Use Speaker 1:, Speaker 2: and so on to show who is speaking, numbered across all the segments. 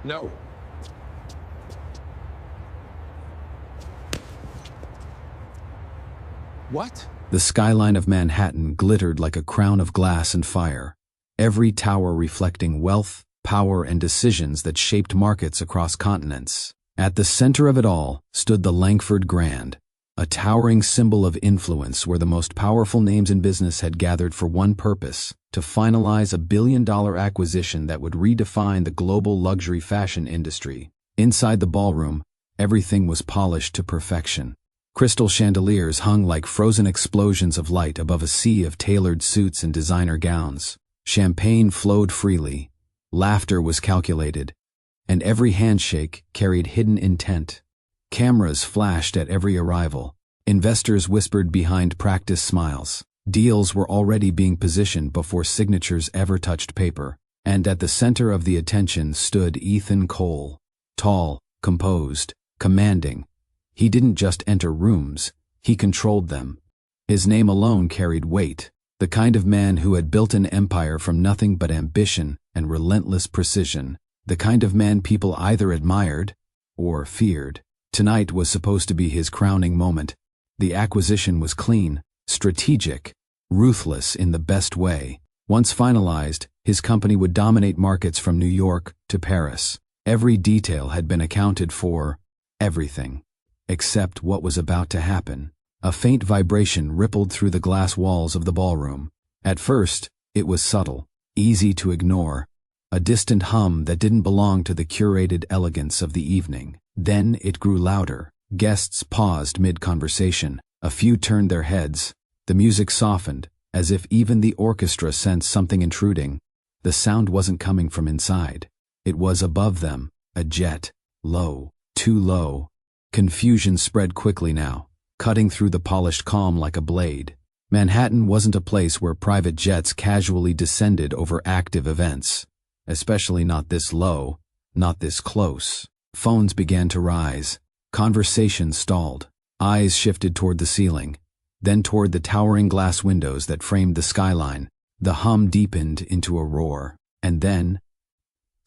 Speaker 1: No. What?
Speaker 2: The skyline of Manhattan glittered like a crown of glass and fire, every tower reflecting wealth, power, and decisions that shaped markets across continents. At the center of it all stood the Langford Grand, a towering symbol of influence where the most powerful names in business had gathered for one purpose: to finalize a billion-dollar acquisition that would redefine the global luxury fashion industry. Inside the ballroom, everything was polished to perfection. Crystal chandeliers hung like frozen explosions of light above a sea of tailored suits and designer gowns. Champagne flowed freely, laughter was calculated, and every handshake carried hidden intent. Cameras flashed at every arrival. Investors whispered behind practiced smiles. Deals were already being positioned before signatures ever touched paper. And at the center of the attention stood Ethan Cole. Tall, composed, commanding. He didn't just enter rooms, he controlled them. His name alone carried weight, the kind of man who had built an empire from nothing but ambition and relentless precision, the kind of man people either admired or feared. Tonight was supposed to be his crowning moment. The acquisition was clean, strategic, ruthless in the best way. Once finalized, his company would dominate markets from New York to Paris. Every detail had been accounted for, everything. Except what was about to happen. A faint vibration rippled through the glass walls of the ballroom. At first, it was subtle, easy to ignore, a distant hum that didn't belong to the curated elegance of the evening. Then it grew louder. Guests paused mid-conversation. A few turned their heads. The music softened, as if even the orchestra sensed something intruding. The sound wasn't coming from inside. It was above them, a jet, low, too low. Confusion spread quickly now, cutting through the polished calm like a blade. Manhattan wasn't a place where private jets casually descended over active events, especially not this low, not this close. Phones began to rise. Conversation stalled. Eyes shifted toward the ceiling, then toward the towering glass windows that framed the skyline. The hum deepened into a roar, and then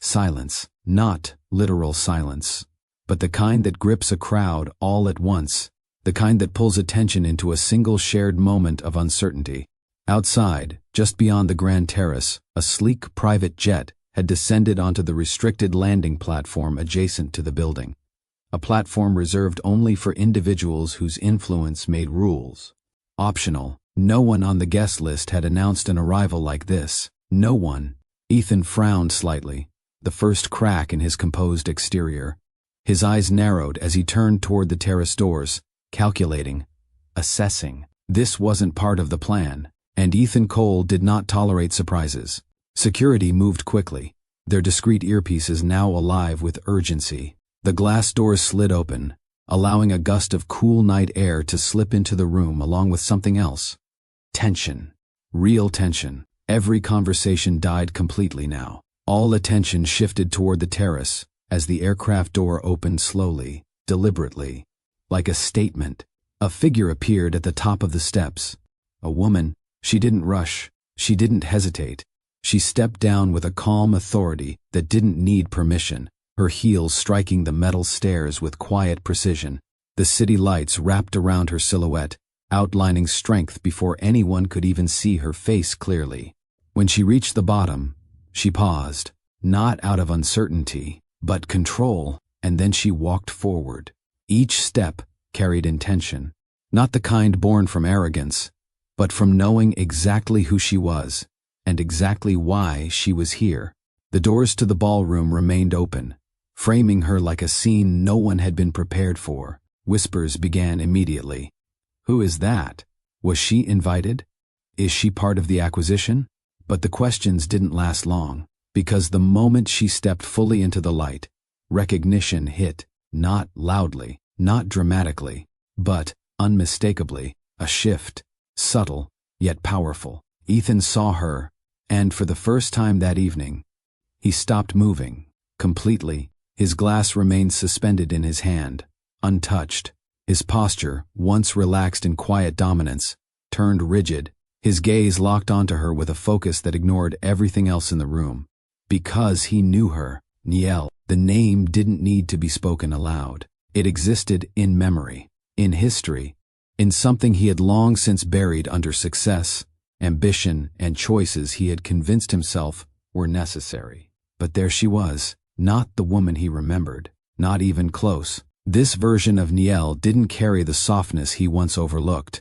Speaker 2: silence. Not literal silence, but the kind that grips a crowd all at once, the kind that pulls attention into a single shared moment of uncertainty. Outside, just beyond the Grand Terrace, a sleek private jet had descended onto the restricted landing platform adjacent to the building, a platform reserved only for individuals whose influence made rules. Optional. No one on the guest list had announced an arrival like this. No one. Ethan frowned slightly, the first crack in his composed exterior. His eyes narrowed as he turned toward the terrace doors, calculating, assessing. This wasn't part of the plan, and Ethan Cole did not tolerate surprises. Security moved quickly, their discreet earpieces now alive with urgency. The glass doors slid open, allowing a gust of cool night air to slip into the room along with something else. Tension. Real tension. Every conversation died completely now. All attention shifted toward the terrace as the aircraft door opened slowly, deliberately, like a statement. A figure appeared at the top of the steps. A woman. She didn't rush. She didn't hesitate. She stepped down with a calm authority that didn't need permission, her heels striking the metal stairs with quiet precision. The city lights wrapped around her silhouette, outlining strength before anyone could even see her face clearly. When she reached the bottom, she paused, not out of uncertainty, but control, and then she walked forward. Each step carried intention, not the kind born from arrogance, but from knowing exactly who she was, and exactly why she was here. The doors to the ballroom remained open, framing her like a scene no one had been prepared for. Whispers began immediately. Who is that? Was she invited? Is she part of the acquisition? But the questions didn't last long, because the moment she stepped fully into the light, recognition hit, not loudly, not dramatically, but unmistakably, a shift, subtle, yet powerful. Ethan saw her, and for the first time that evening, he stopped moving, completely. His glass remained suspended in his hand, untouched. His posture, once relaxed in quiet dominance, turned rigid, his gaze locked onto her with a focus that ignored everything else in the room. Because he knew her, Niel, The name didn't need to be spoken aloud. It existed in memory, in history, in something he had long since buried under success, ambition, and choices he had convinced himself were necessary. But there she was, not the woman he remembered, not even close. This version of Niel didn't carry the softness he once overlooked.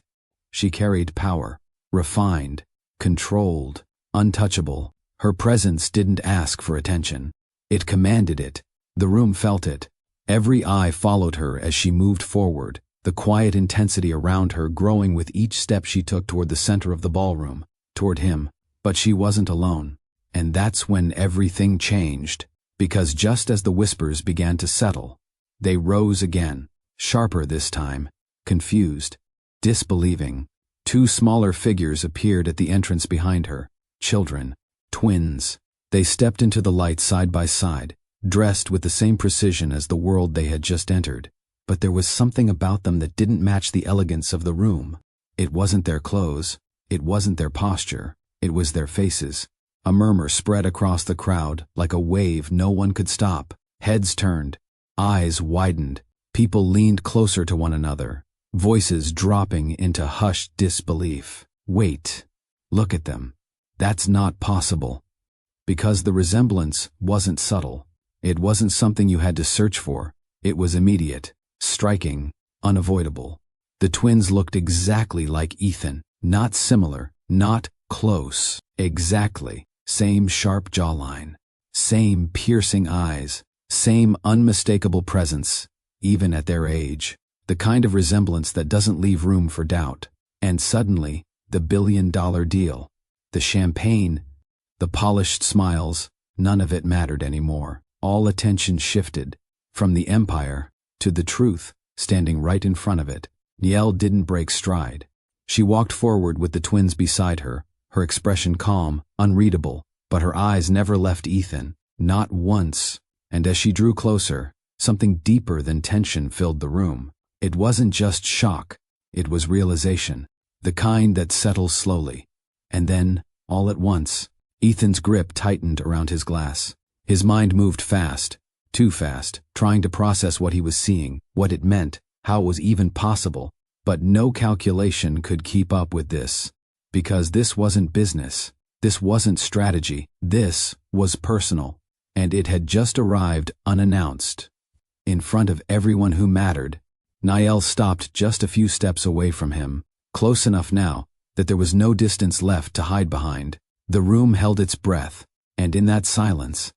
Speaker 2: She carried power, refined, controlled, untouchable. Her presence didn't ask for attention. It commanded it. The room felt it. Every eye followed her as she moved forward, the quiet intensity around her growing with each step she took toward the center of the ballroom, toward him. But she wasn't alone. And that's when everything changed, because just as the whispers began to settle, they rose again, sharper this time, confused, disbelieving. Two smaller figures appeared at the entrance behind her, children, twins. They stepped into the light side by side, dressed with the same precision as the world they had just entered. But there was something about them that didn't match the elegance of the room. It wasn't their clothes, it wasn't their posture, it was their faces. A murmur spread across the crowd like a wave no one could stop. Heads turned, eyes widened, people leaned closer to one another, voices dropping into hushed disbelief. Wait, look at them. That's not possible. Because the resemblance wasn't subtle. It wasn't something you had to search for. It was immediate, striking, unavoidable. The twins looked exactly like Ethan, not similar, not close, exactly. Same sharp jawline, same piercing eyes, same unmistakable presence, even at their age. The kind of resemblance that doesn't leave room for doubt. And suddenly, the $1 billion deal, the champagne, the polished smiles, none of it mattered anymore. All attention shifted from the empire to the truth standing right in front of it. Niel didn't break stride. She walked forward with the twins beside her, her expression calm, unreadable, but her eyes never left Ethan, not once. And as she drew closer, something deeper than tension filled the room. It wasn't just shock, it was realization, the kind that settles slowly. And then, all at once, Ethan's grip tightened around his glass. His mind moved fast, too fast, trying to process what he was seeing, what it meant, how it was even possible. But no calculation could keep up with this. Because this wasn't business, this wasn't strategy, this was personal. And it had just arrived unannounced. In front of everyone who mattered, Niel stopped just a few steps away from him, close enough now that there was no distance left to hide behind. The room held its breath, and in that silence,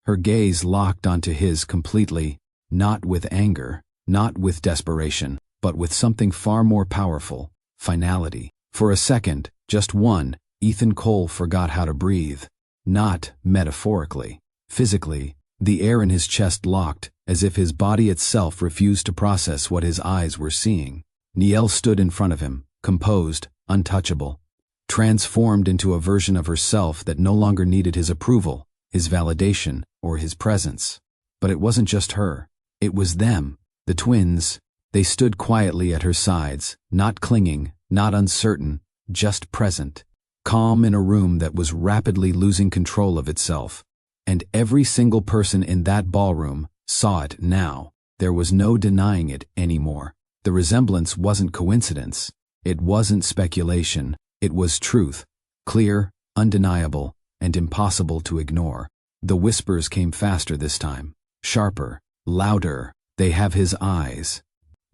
Speaker 2: her gaze locked onto his completely, not with anger, not with desperation, but with something far more powerful, finality. For a second, just one, Ethan Cole forgot how to breathe. Not metaphorically. Physically, the air in his chest locked, as if his body itself refused to process what his eyes were seeing. Niel stood in front of him, composed, untouchable, transformed into a version of herself that no longer needed his approval, his validation, or his presence. But it wasn't just her. It was them, the twins. They stood quietly at her sides, not clinging, not uncertain, just present, calm in a room that was rapidly losing control of itself. And every single person in that ballroom saw it now. There was no denying it anymore. The resemblance wasn't coincidence. It wasn't speculation. It was truth, clear, undeniable, and impossible to ignore. The whispers came faster this time, sharper, louder. They have his eyes.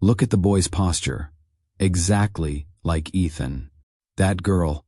Speaker 2: Look at the boy's posture. Exactly like Ethan. That girl.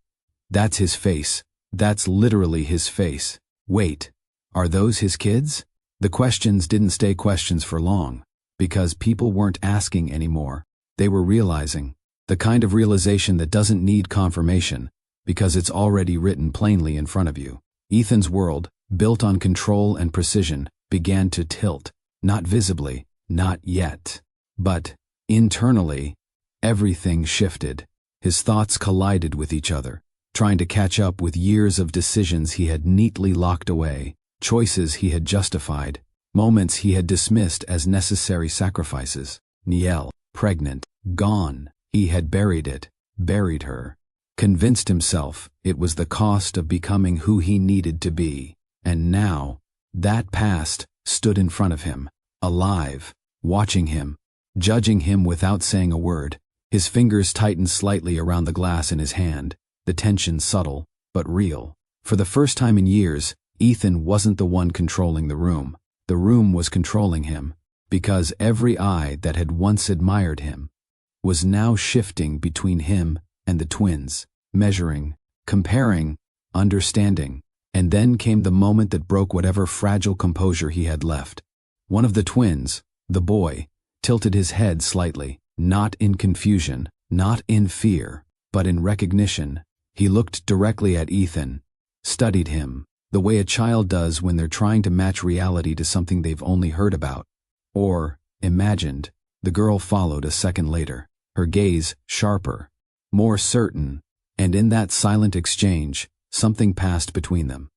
Speaker 2: That's his face. That's literally his face. Wait. Are those his kids? The questions didn't stay questions for long, because people weren't asking anymore. They were realizing. The kind of realization that doesn't need confirmation, because it's already written plainly in front of you. Ethan's world, built on control and precision, began to tilt. Not visibly, not yet. But, internally, everything shifted. His thoughts collided with each other, trying to catch up with years of decisions he had neatly locked away. Choices he had justified, moments he had dismissed as necessary sacrifices. Niel, pregnant, gone. He had buried it, buried her. Convinced himself it was the cost of becoming who he needed to be. And now, that past stood in front of him, alive, watching him, judging him without saying a word. His fingers tightened slightly around the glass in his hand, the tension subtle, but real. For the first time in years, Ethan wasn't the one controlling the room. The room was controlling him, because every eye that had once admired him was now shifting between him and the twins, measuring, comparing, understanding. And then came the moment that broke whatever fragile composure he had left. One of the twins, the boy, tilted his head slightly, not in confusion, not in fear, but in recognition. He looked directly at Ethan, studied him, the way a child does when they're trying to match reality to something they've only heard about, or imagined. The girl followed a second later, her gaze sharper, more certain, and in that silent exchange, something passed between them.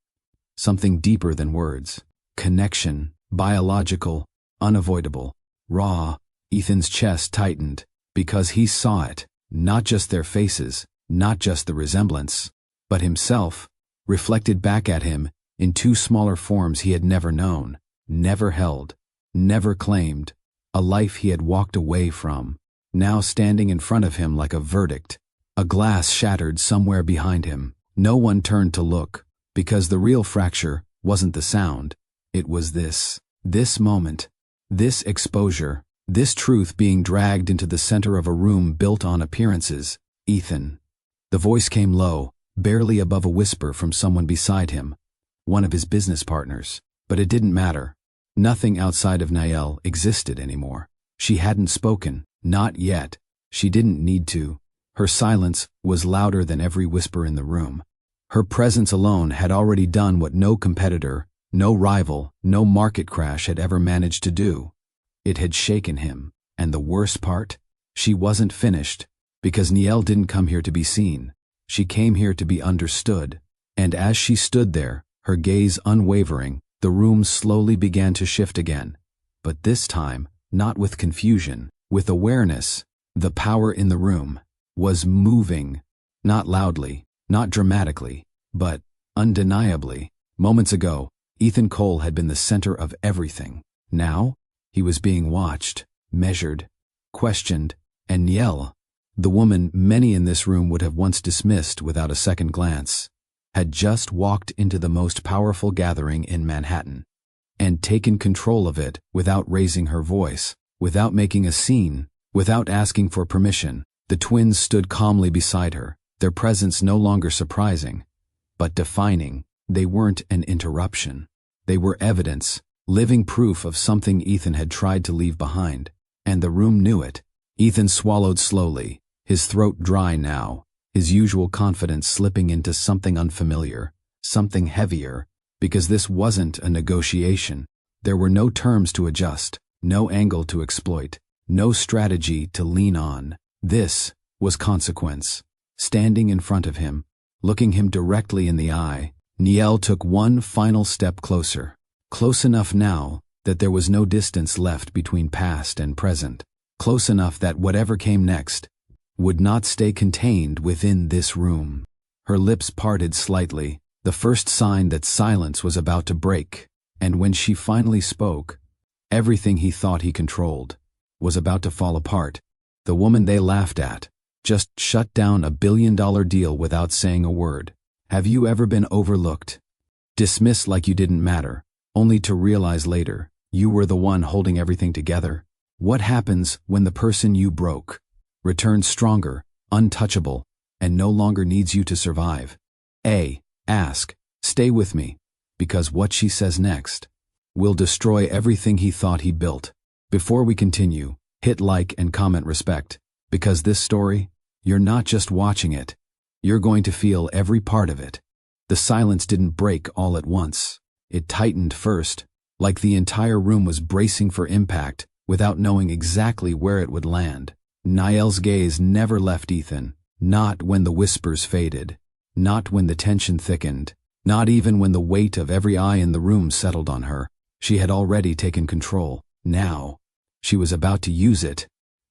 Speaker 2: Something deeper than words. Connection, biological, unavoidable, raw. Ethan's chest tightened, because he saw it, not just their faces, not just the resemblance, but himself, reflected back at him in two smaller forms he had never known, never held, never claimed, a life he had walked away from, now standing in front of him like a verdict. A glass shattered somewhere behind him. No one turned to look, because the real fracture wasn't the sound. It was this moment, this exposure, this truth being dragged into the center of a room built on appearances. Ethan. The voice came low, barely above a whisper from someone beside him, one of his business partners. But it didn't matter. Nothing outside of Niall existed anymore. She hadn't spoken, not yet. She didn't need to. Her silence was louder than every whisper in the room. Her presence alone had already done what no competitor, no rival, no market crash had ever managed to do. It had shaken him, and the worst part? She wasn't finished, because Niall didn't come here to be seen. She came here to be understood. And as she stood there, her gaze unwavering, the room slowly began to shift again. But this time, not with confusion, with awareness. The power in the room was moving, not loudly, not dramatically, but undeniably. Moments ago, Ethan Cole had been the center of everything. Now, he was being watched, measured, questioned, and Niall, the woman many in this room would have once dismissed without a second glance, had just walked into the most powerful gathering in Manhattan and taken control of it without raising her voice, without making a scene, without asking for permission. The twins stood calmly beside her, their presence no longer surprising, but defining. They weren't an interruption. They were evidence, living proof of something Ethan had tried to leave behind, and the room knew it. Ethan swallowed slowly, his throat dry now, his usual confidence slipping into something unfamiliar, something heavier, because this wasn't a negotiation. There were no terms to adjust, no angle to exploit, no strategy to lean on. This was consequence. Standing in front of him, looking him directly in the eye, Niall took one final step closer, close enough now that there was no distance left between past and present, close enough that whatever came next would not stay contained within this room. Her lips parted slightly, the first sign that silence was about to break, and when she finally spoke, everything he thought he controlled was about to fall apart. The woman they laughed at just shut down a billion-dollar deal without saying a word. Have you ever been overlooked? Dismissed like you didn't matter, only to realize later you were the one holding everything together? What happens when the person you broke returns stronger, untouchable, and no longer needs you to survive? Ask, stay with me, because what she says next will destroy everything he thought he built. Before we continue, hit like and comment respect, because this story, you're not just watching it, you're going to feel every part of it. The silence didn't break all at once. It tightened first, like the entire room was bracing for impact without knowing exactly where it would land. Niall's gaze never left Ethan, not when the whispers faded, not when the tension thickened, not even when the weight of every eye in the room settled on her. She had already taken control. Now, she was about to use it.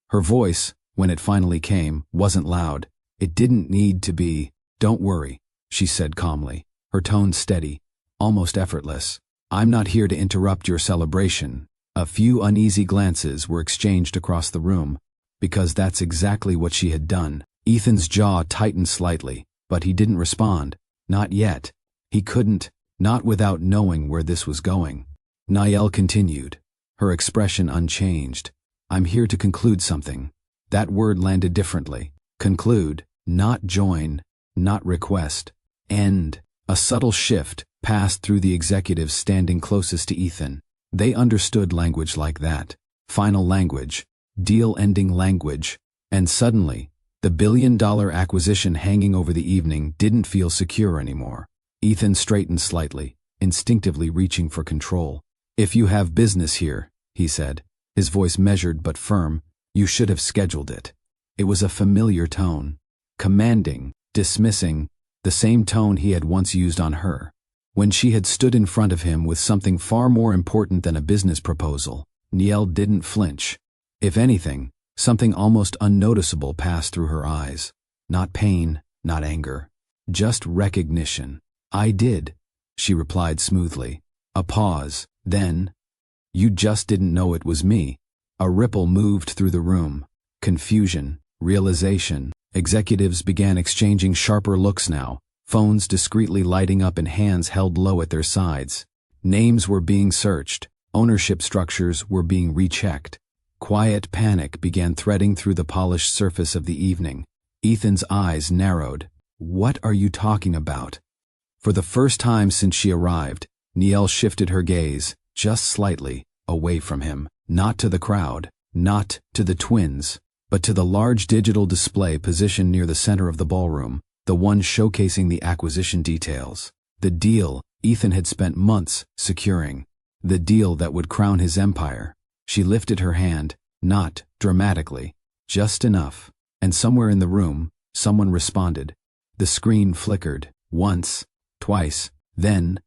Speaker 2: Her voice, when it finally came, wasn't loud. It didn't need to be. Don't worry, she said calmly, her tone steady, almost effortless. I'm not here to interrupt your celebration." A few uneasy glances were exchanged across the room, because that's exactly what she had done. Ethan's jaw tightened slightly, but he didn't respond. Not yet. He couldn't, not without knowing where this was going. Niall continued, her expression unchanged. "I'm here to conclude something." That word landed differently. Conclude, not join, not request. End. A subtle shift passed through the executives standing closest to Ethan. They understood language like that. Final language, deal-ending language, and suddenly, the billion-dollar acquisition hanging over the evening didn't feel secure anymore. Ethan straightened slightly, instinctively reaching for control. "If you have business here," he said, his voice measured but firm, "you should have scheduled it." It was a familiar tone. Commanding, dismissing, the same tone he had once used on her. When she had stood in front of him with something far more important than a business proposal, Niall didn't flinch. If anything, something almost unnoticeable passed through her eyes. Not pain, not anger. Just recognition. "I did," she replied smoothly. A pause, then, "You just didn't know it was me." A ripple moved through the room. Confusion, realization. Executives began exchanging sharper looks now, phones discreetly lighting up and hands held low at their sides. Names were being searched. Ownership structures were being rechecked. Quiet panic began threading through the polished surface of the evening. Ethan's eyes narrowed. "What are you talking about?" For the first time since she arrived, Niall shifted her gaze, just slightly, away from him. Not to the crowd, not to the twins, but to the large digital display positioned near the center of the ballroom, the one showcasing the acquisition details. The deal Ethan had spent months securing. The deal that would crown his empire. She lifted her hand, not dramatically, just enough, and somewhere in the room, someone responded. The screen flickered, once, twice, then,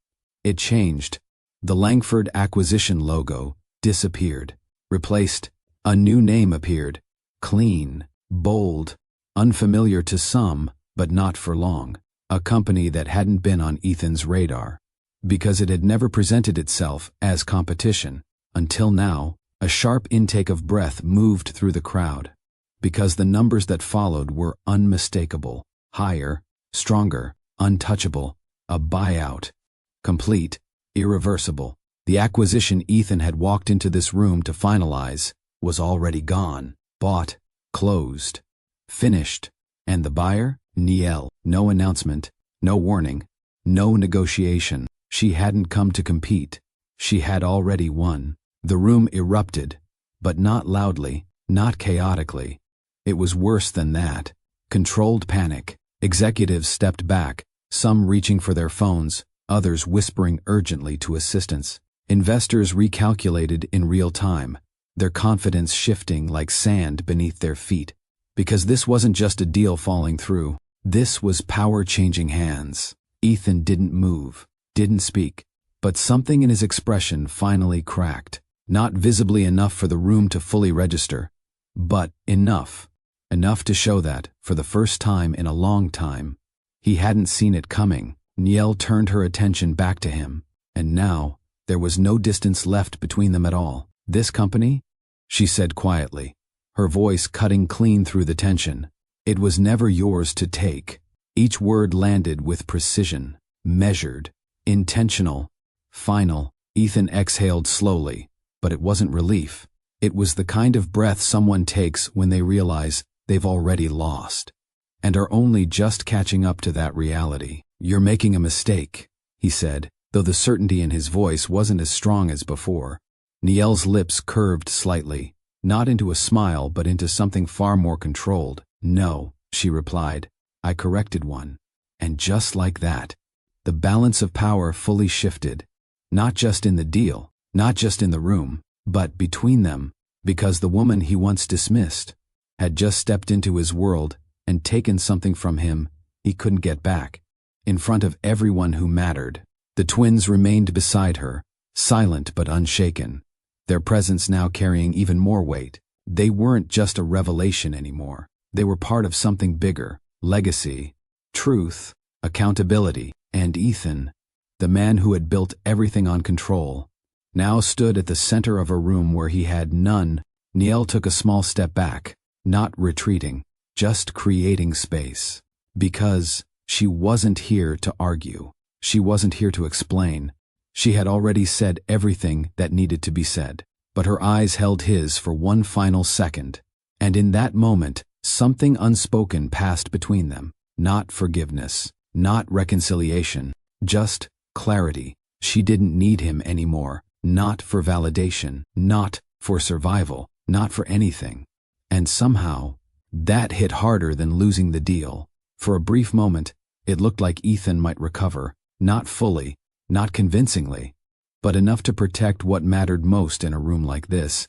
Speaker 2: it changed. The Langford acquisition logo disappeared. Replaced, a new name appeared. Clean, bold, unfamiliar to some, but not for long. A company that hadn't been on Ethan's radar. Because it had never presented itself as competition. Until now, a sharp intake of breath moved through the crowd. Because the numbers that followed were unmistakable. Higher, stronger, untouchable. A buyout. Complete, irreversible. The acquisition Ethan had walked into this room to finalize was already gone. Bought, closed, finished. And the buyer? Niall. No announcement, no warning, no negotiation. She hadn't come to compete. She had already won. The room erupted, but not loudly, not chaotically. It was worse than that. Controlled panic. Executives stepped back, some reaching for their phones, others whispering urgently to assistants. Investors recalculated in real time, their confidence shifting like sand beneath their feet. Because this wasn't just a deal falling through. This was power changing hands. Ethan didn't move, didn't speak, but something in his expression finally cracked. Not visibly enough for the room to fully register, but enough. Enough to show that, for the first time in a long time, he hadn't seen it coming. Niall turned her attention back to him, and now, there was no distance left between them at all. "This company?" she said quietly, her voice cutting clean through the tension. "It was never yours to take." Each word landed with precision, measured, intentional, final. Ethan exhaled slowly, but it wasn't relief. It was the kind of breath someone takes when they realize they've already lost, and are only just catching up to that reality. "You're making a mistake," he said, though the certainty in his voice wasn't as strong as before. Niall's lips curved slightly, not into a smile but into something far more controlled. "No," she replied, "I corrected one." And just like that, the balance of power fully shifted. Not just in the deal, not just in the room, but between them, because the woman he once dismissed had just stepped into his world and taken something from him he couldn't get back. In front of everyone who mattered, the twins remained beside her, silent but unshaken, their presence now carrying even more weight. They weren't just a revelation anymore. They were part of something bigger: legacy, truth, accountability. And Ethan, the man who had built everything on control, now stood at the center of a room where he had none. Niall took a small step back, not retreating, just creating space. Because she wasn't here to argue. She wasn't here to explain. She had already said everything that needed to be said. But her eyes held his for one final second. And in that moment, something unspoken passed between them. Not forgiveness, not reconciliation, just clarity. She didn't need him anymore. Not for validation, not for survival, not for anything. And somehow, that hit harder than losing the deal. For a brief moment, it looked like Ethan might recover, not fully, not convincingly, but enough to protect what mattered most in a room like this.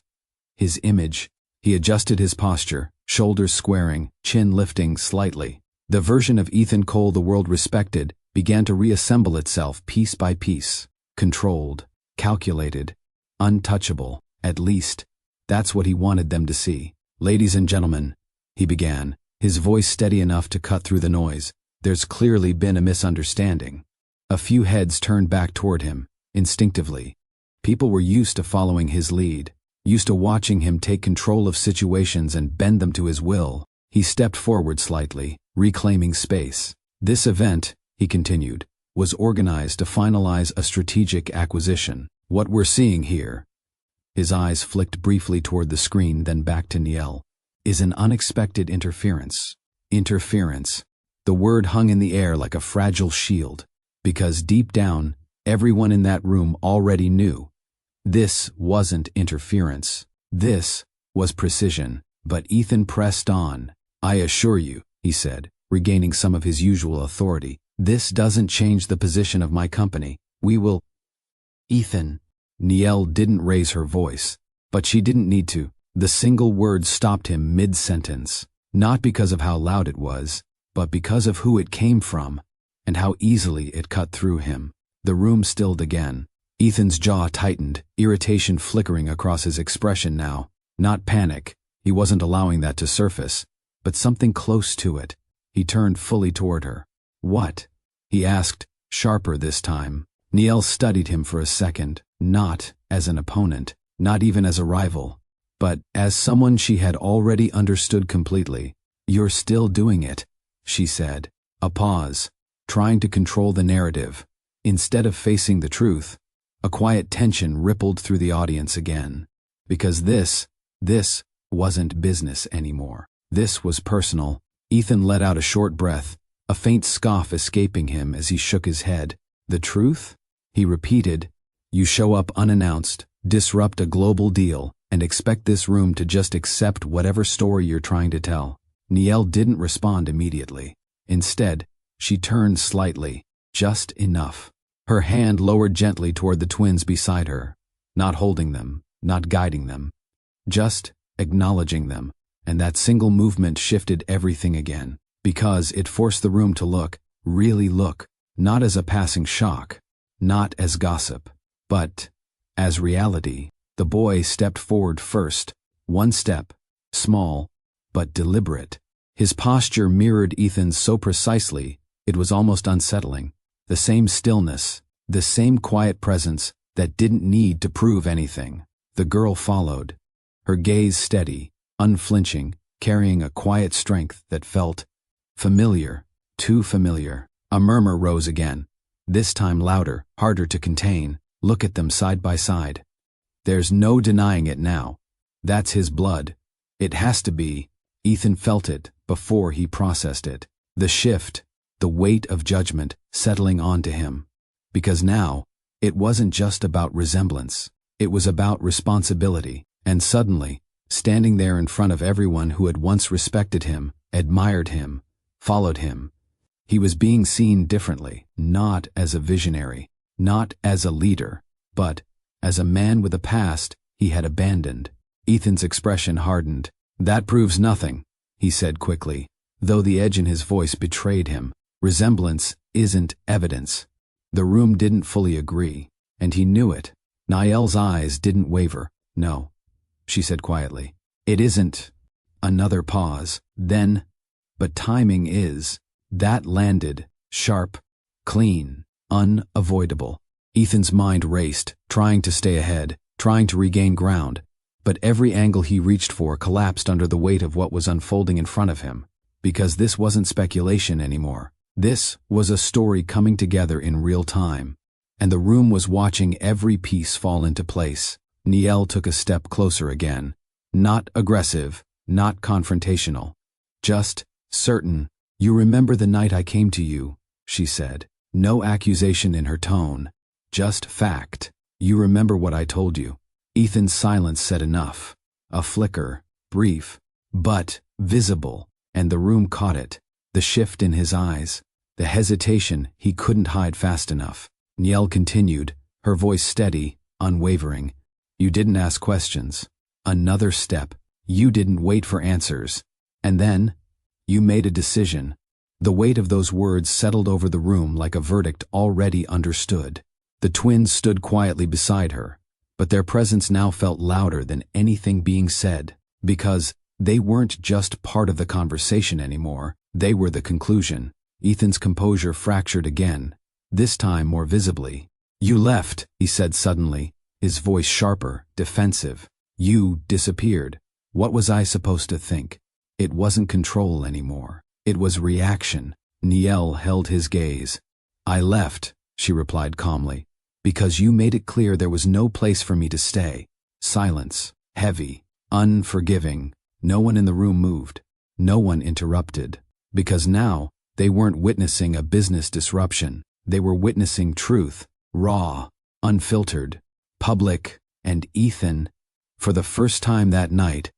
Speaker 2: His image. He adjusted his posture, shoulders squaring, chin lifting slightly. The version of Ethan Cole the world respected began to reassemble itself piece by piece. Controlled, calculated, untouchable. At least, that's what he wanted them to see. "Ladies and gentlemen," he began, his voice steady enough to cut through the noise, "there's clearly been a misunderstanding." A few heads turned back toward him, instinctively. People were used to following his lead, used to watching him take control of situations and bend them to his will. He stepped forward slightly, reclaiming space. "This event," he continued, "was organized to finalize a strategic acquisition. What we're seeing here," his eyes flicked briefly toward the screen, then back to Niall, "is an unexpected interference." Interference. The word hung in the air like a fragile shield, because deep down, everyone in that room already knew. This wasn't interference. This was precision. But Ethan pressed on. "I assure you," he said, regaining some of his usual authority, "this doesn't change the position of my company. We will—" "Ethan." Niall didn't raise her voice, but she didn't need to. The single word stopped him mid-sentence, not because of how loud it was, but because of who it came from, and how easily it cut through him. The room stilled again. Ethan's jaw tightened, irritation flickering across his expression now. Not panic, he wasn't allowing that to surface, but something close to it. He turned fully toward her. "What?" he asked, sharper this time. Niall studied him for a second, not as an opponent, not even as a rival, but as someone she had already understood completely. "You're still doing it," she said. A pause, trying to control the narrative. Instead of facing the truth, a quiet tension rippled through the audience again. Because this wasn't business anymore. This was personal. Ethan let out a short breath, a faint scoff escaping him as he shook his head. "The truth?" he repeated. "You show up unannounced, disrupt a global deal, and expect this room to just accept whatever story you're trying to tell." Niall didn't respond immediately. Instead, she turned slightly, just enough. Her hand lowered gently toward the twins beside her, not holding them, not guiding them, just acknowledging them, and that single movement shifted everything again, because it forced the room to look, really look, not as a passing shock, not as gossip, but as reality. The boy stepped forward first, one step, small, but deliberate. His posture mirrored Ethan's so precisely, it was almost unsettling. The same stillness, the same quiet presence that didn't need to prove anything. The girl followed, her gaze steady, unflinching, carrying a quiet strength that felt familiar, too familiar. A murmur rose again, this time louder, harder to contain. "Look at them side by side. There's no denying it now. That's his blood. It has to be." Ethan felt it before he processed it. The shift, the weight of judgment settling onto him. Because now, it wasn't just about resemblance. It was about responsibility. And suddenly, standing there in front of everyone who had once respected him, admired him, followed him, he was being seen differently, not as a visionary, not as a leader, but as a man with a past he had abandoned. Ethan's expression hardened. "That proves nothing," he said quickly, though the edge in his voice betrayed him. "Resemblance isn't evidence." The room didn't fully agree, and he knew it. Niall's eyes didn't waver. "No," she said quietly. "It isn't." Another pause. Then, "But timing is." That landed, sharp, clean, unavoidable. Ethan's mind raced, trying to stay ahead, trying to regain ground, but every angle he reached for collapsed under the weight of what was unfolding in front of him. Because this wasn't speculation anymore. This was a story coming together in real time. And the room was watching every piece fall into place. Niall took a step closer again. Not aggressive, not confrontational. Just certain. "You remember the night I came to you," she said. No accusation in her tone. Just fact. "You remember what I told you." Ethan's silence said enough. A flicker, brief, but visible, and the room caught it. The shift in his eyes, the hesitation he couldn't hide fast enough. Niall continued, her voice steady, unwavering. "You didn't ask questions. Another step. You didn't wait for answers. And then, you made a decision." The weight of those words settled over the room like a verdict already understood. The twins stood quietly beside her, but their presence now felt louder than anything being said, because they weren't just part of the conversation anymore, they were the conclusion. Ethan's composure fractured again, this time more visibly. "You left," he said suddenly, his voice sharper, defensive. "You disappeared. What was I supposed to think?" It wasn't control anymore. It was reaction. Niall held his gaze. "I left," she replied calmly, "because you made it clear there was no place for me to stay." Silence, heavy, unforgiving. No one in the room moved. No one interrupted. Because now, they weren't witnessing a business disruption. They were witnessing truth, raw, unfiltered, public, and Ethan, for the first time that night,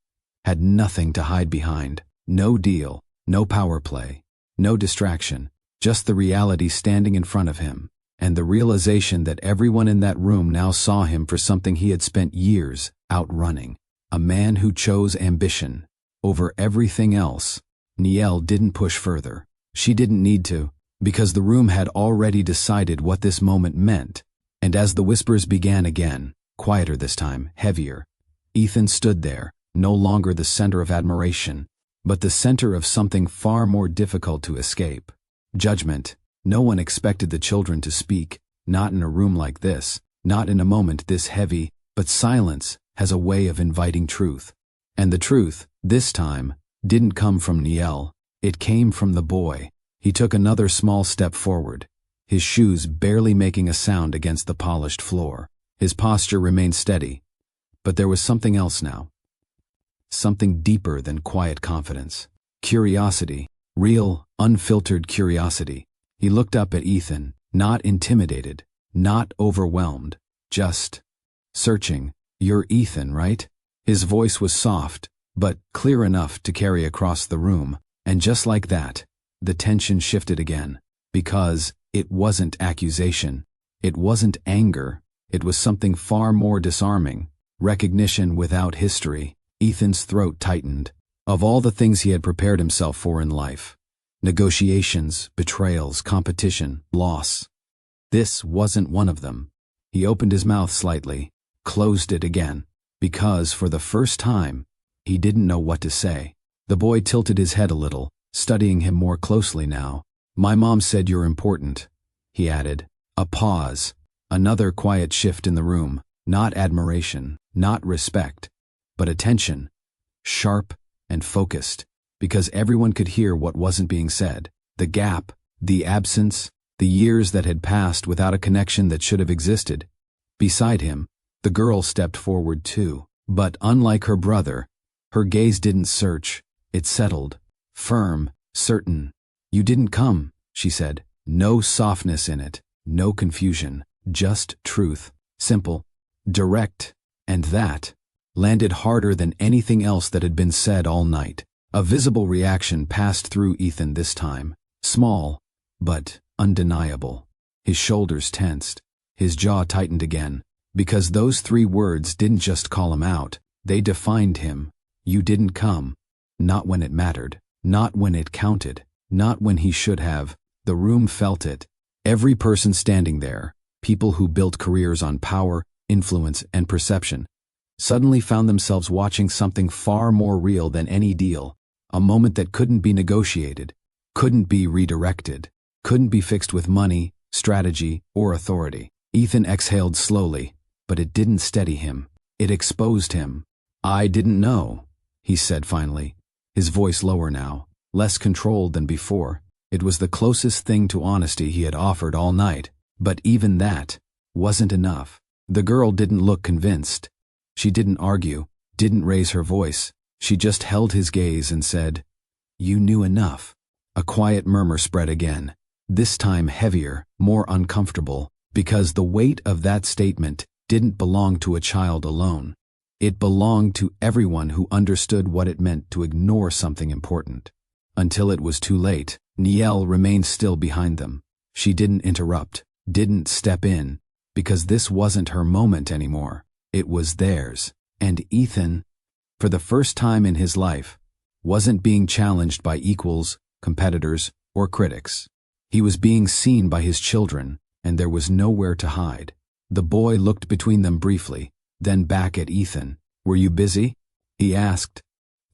Speaker 2: had nothing to hide behind. No deal, no power play, no distraction, just the reality standing in front of him, and the realization that everyone in that room now saw him for something he had spent years outrunning. A man who chose ambition over everything else. Niall didn't push further. She didn't need to, because the room had already decided what this moment meant. And as the whispers began again, quieter this time, heavier, Ethan stood there, no longer the center of admiration, but the center of something far more difficult to escape. Judgment. No one expected the children to speak, not in a room like this, not in a moment this heavy, but silence has a way of inviting truth. And the truth, this time, didn't come from Niall. It came from the boy. He took another small step forward, his shoes barely making a sound against the polished floor. His posture remained steady. But there was something else now. Something deeper than quiet confidence. Curiosity. Real, unfiltered curiosity. He looked up at Ethan, not intimidated, not overwhelmed, just searching. "You're Ethan, right?" His voice was soft, but clear enough to carry across the room, and just like that, the tension shifted again, because it wasn't accusation, it wasn't anger, it was something far more disarming. Recognition without history. Ethan's throat tightened. Of all the things he had prepared himself for in life, negotiations, betrayals, competition, loss, this wasn't one of them. He opened his mouth slightly, closed it again, because for the first time, he didn't know what to say. The boy tilted his head a little, studying him more closely now. "My mom said you're important," he added. A pause, another quiet shift in the room, not admiration, not respect, but attention, sharp and focused, because everyone could hear what wasn't being said. The gap, the absence, the years that had passed without a connection that should have existed. Beside him, the girl stepped forward too, but unlike her brother, her gaze didn't search, it settled, firm, certain. "You didn't come," she said. No softness in it, no confusion, just truth, simple, direct, and that landed harder than anything else that had been said all night. A visible reaction passed through Ethan this time, small, but undeniable. His shoulders tensed, his jaw tightened again, because those three words didn't just call him out, they defined him. You didn't come. Not when it mattered, not when it counted, not when he should have. The room felt it. Every person standing there, people who built careers on power, influence, and perception, suddenly found themselves watching something far more real than any deal, a moment that couldn't be negotiated, couldn't be redirected, couldn't be fixed with money, strategy, or authority. Ethan exhaled slowly, but it didn't steady him. It exposed him. "I didn't know," he said finally, his voice lower now, less controlled than before. It was the closest thing to honesty he had offered all night, but even that wasn't enough. The girl didn't look convinced. She didn't argue, didn't raise her voice. She just held his gaze and said, "You knew enough." A quiet murmur spread again, this time heavier, more uncomfortable, because the weight of that statement didn't belong to a child alone. It belonged to everyone who understood what it meant to ignore something important. Until it was too late, Niall remained still behind them. She didn't interrupt, didn't step in, because this wasn't her moment anymore. It was theirs. And Ethan, for the first time in his life, wasn't being challenged by equals, competitors, or critics. He was being seen by his children, and there was nowhere to hide. The boy looked between them briefly, then back at Ethan. "Were you busy?" he asked.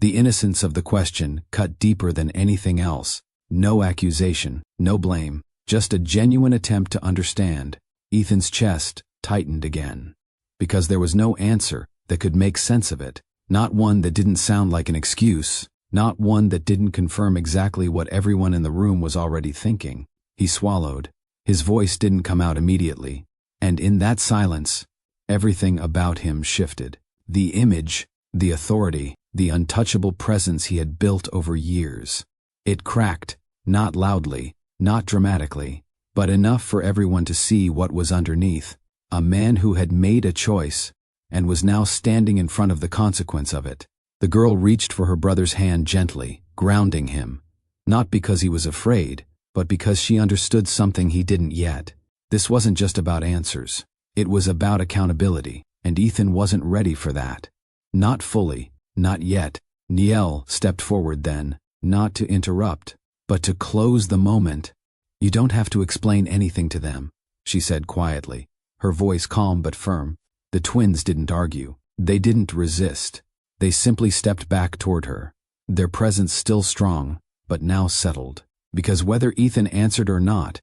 Speaker 2: The innocence of the question cut deeper than anything else. No accusation, no blame, just a genuine attempt to understand. Ethan's chest tightened again, because there was no answer that could make sense of it. Not one that didn't sound like an excuse, not one that didn't confirm exactly what everyone in the room was already thinking. He swallowed. His voice didn't come out immediately, and in that silence, everything about him shifted. The image, the authority, the untouchable presence he had built over years. It cracked, not loudly, not dramatically, but enough for everyone to see what was underneath. A man who had made a choice and was now standing in front of the consequence of it. The girl reached for her brother's hand gently, grounding him, not because he was afraid, but because she understood something he didn't yet. This wasn't just about answers. It was about accountability, and Ethan wasn't ready for that. Not fully, not yet. Niall stepped forward then, not to interrupt, but to close the moment. "You don't have to explain anything to them," she said quietly, her voice calm but firm. The twins didn't argue. They didn't resist. They simply stepped back toward her, their presence still strong, but now settled. Because whether Ethan answered or not,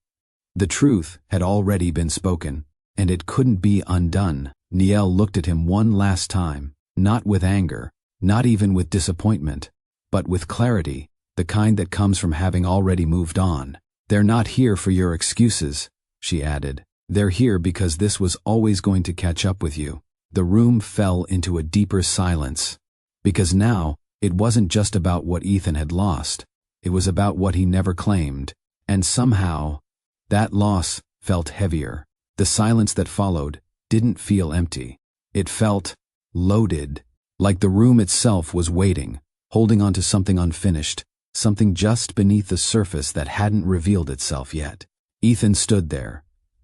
Speaker 2: the truth had already been spoken, and it couldn't be undone. Niall looked at him one last time, not with anger, not even with disappointment, but with clarity, the kind that comes from having already moved on. "They're not here for your excuses," she added. "They're here because this was always going to catch up with you." The room fell into a deeper silence, because now it wasn't just about what Ethan had lost, it was about what he never claimed, and somehow that loss felt heavier. The silence that followed didn't feel empty. It felt loaded, like the room itself was waiting, holding on to something unfinished, something just beneath the surface that hadn't revealed itself yet. Ethan stood there,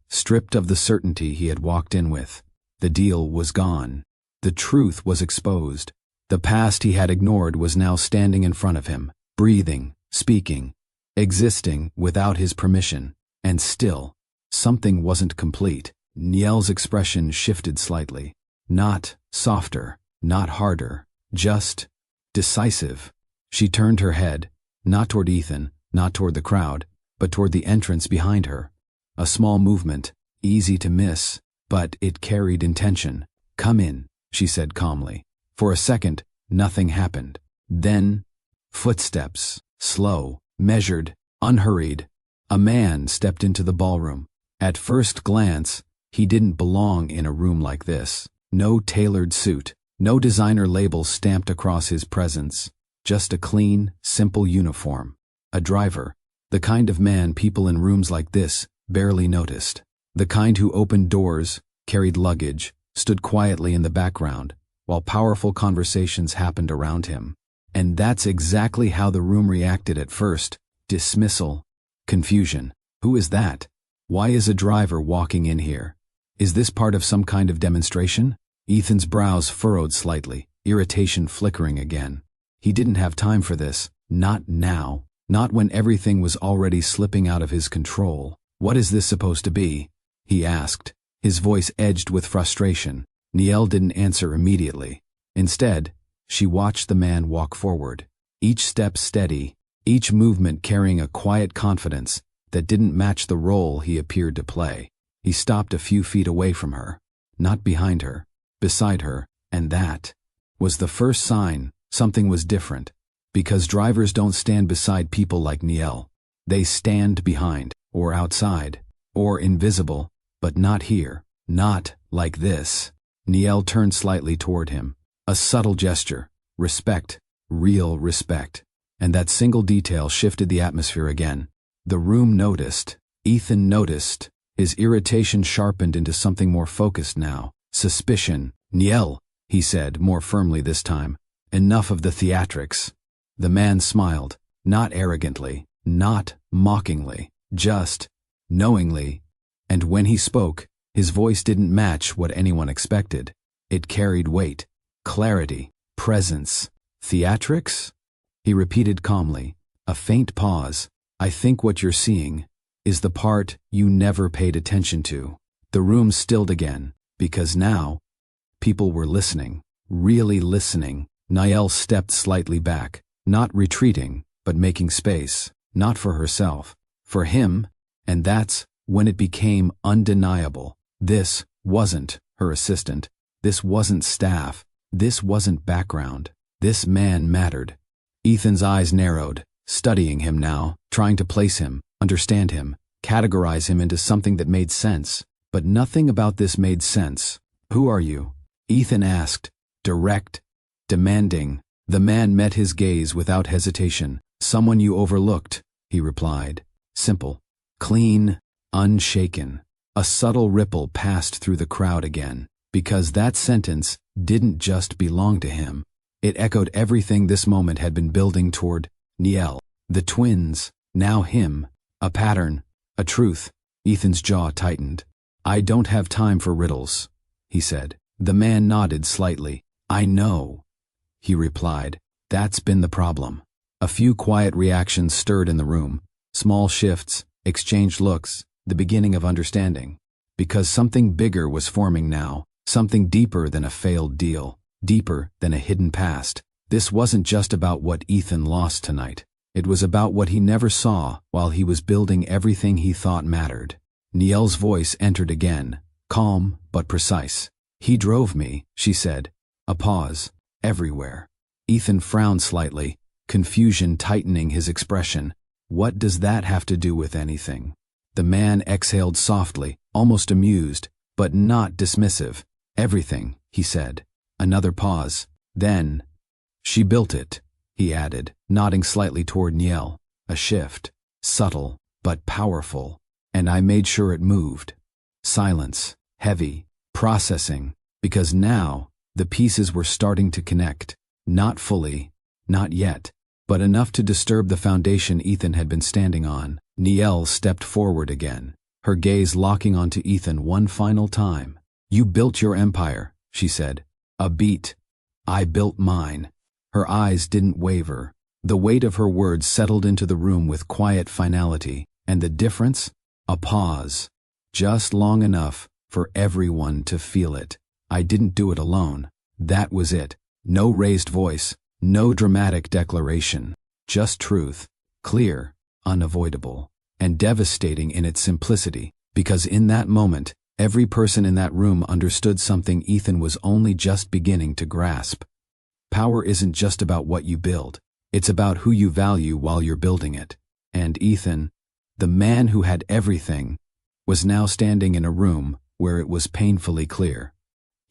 Speaker 2: stripped of the certainty he had walked in with. The deal was gone. The truth was exposed. The past he had ignored was now standing in front of him, breathing, speaking, existing without his permission. And still, something wasn't complete. Niall's expression shifted slightly. Not softer, not harder, just decisive. She turned her head, not toward Ethan, not toward the crowd, but toward the entrance behind her. A small movement, easy to miss, but it carried intention. "Come in," she said calmly. For a second, nothing happened. Then, footsteps, slow, measured, unhurried. A man stepped into the ballroom. At first glance, he didn't belong in a room like this. No tailored suit, no designer label stamped across his presence, just a clean, simple uniform. A driver, the kind of man people in rooms like this barely noticed. The kind who opened doors, carried luggage, stood quietly in the background, while powerful conversations happened around him. And that's exactly how the room reacted at first. Dismissal, confusion. Who is that? Why is a driver walking in here? Is this part of some kind of demonstration? Ethan's brows furrowed slightly, irritation flickering again. He didn't have time for this. Not now. Not when everything was already slipping out of his control. "What is this supposed to be?" he asked, his voice edged with frustration. Niall didn't answer immediately. Instead, she watched the man walk forward, each step steady, each movement carrying a quiet confidence that didn't match the role he appeared to play. He stopped a few feet away from her, not behind her, beside her, and that was the first sign something was different, because drivers don't stand beside people like Niel. They stand behind, or outside, or invisible, but not here, not like this. Niel turned slightly toward him. A subtle gesture, respect, real respect. And that single detail shifted the atmosphere again. The room noticed. Ethan noticed. His irritation sharpened into something more focused now. Suspicion. Niel, he said, more firmly this time. Enough of the theatrics. The man smiled, not arrogantly, not mockingly, just knowingly. And when he spoke, his voice didn't match what anyone expected. It carried weight, clarity, presence. Theatrics? He repeated calmly. A faint pause. I think what you're seeing is the part you never paid attention to. The room stilled again, because now people were listening, really listening. Niel stepped slightly back, not retreating, but making space, not for herself, for him, and that's when it became undeniable. This wasn't her assistant. This wasn't staff. This wasn't background. This man mattered. Ethan's eyes narrowed, studying him now, trying to place him, understand him, categorize him into something that made sense. But nothing about this made sense. Who are you? Ethan asked, direct, demanding. The man met his gaze without hesitation. Someone you overlooked, he replied. Simple, clean, unshaken. A subtle ripple passed through the crowd again, because that sentence didn't just belong to him. It echoed everything this moment had been building toward. Niel, the twins, now him, a pattern, a truth. Ethan's jaw tightened. I don't have time for riddles, he said. The man nodded slightly. I know, he replied. That's been the problem. A few quiet reactions stirred in the room, small shifts, exchanged looks, the beginning of understanding. Because something bigger was forming now, something deeper than a failed deal, deeper than a hidden past. This wasn't just about what Ethan lost tonight. It was about what he never saw while he was building everything he thought mattered. Niel's voice entered again, calm but precise. He drove me, she said. A pause, everywhere. Ethan frowned slightly, confusion tightening his expression. What does that have to do with anything? The man exhaled softly, almost amused, but not dismissive. Everything, he said. Another pause. Then, she built it, he added, nodding slightly toward Niel. A shift, subtle, but powerful. And I made sure it moved. Silence, heavy, processing, because now the pieces were starting to connect. Not fully, not yet, but enough to disturb the foundation Ethan had been standing on. Niel stepped forward again, her gaze locking onto Ethan one final time. You built your empire, she said. A beat. I built mine. Her eyes didn't waver. The weight of her words settled into the room with quiet finality. And the difference? A pause. Just long enough for everyone to feel it. I didn't do it alone. That was it. No raised voice, no dramatic declaration. Just truth. Clear, unavoidable, and devastating in its simplicity. Because in that moment, every person in that room understood something Ethan was only just beginning to grasp. Power isn't just about what you build. It's about who you value while you're building it. And Ethan, the man who had everything, was now standing in a room where it was painfully clear.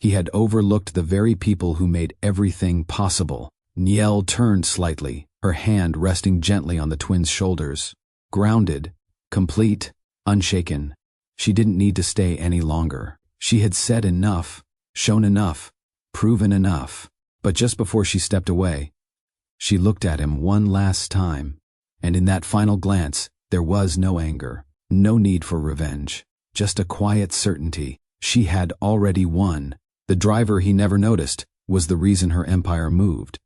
Speaker 2: He had overlooked the very people who made everything possible. Niel turned slightly, her hand resting gently on the twins' shoulders. Grounded, complete, unshaken. She didn't need to stay any longer. She had said enough, shown enough, proven enough. But just before she stepped away, she looked at him one last time. And in that final glance, there was no anger, no need for revenge, just a quiet certainty. She had already won. The driver he never noticed was the reason her empire moved.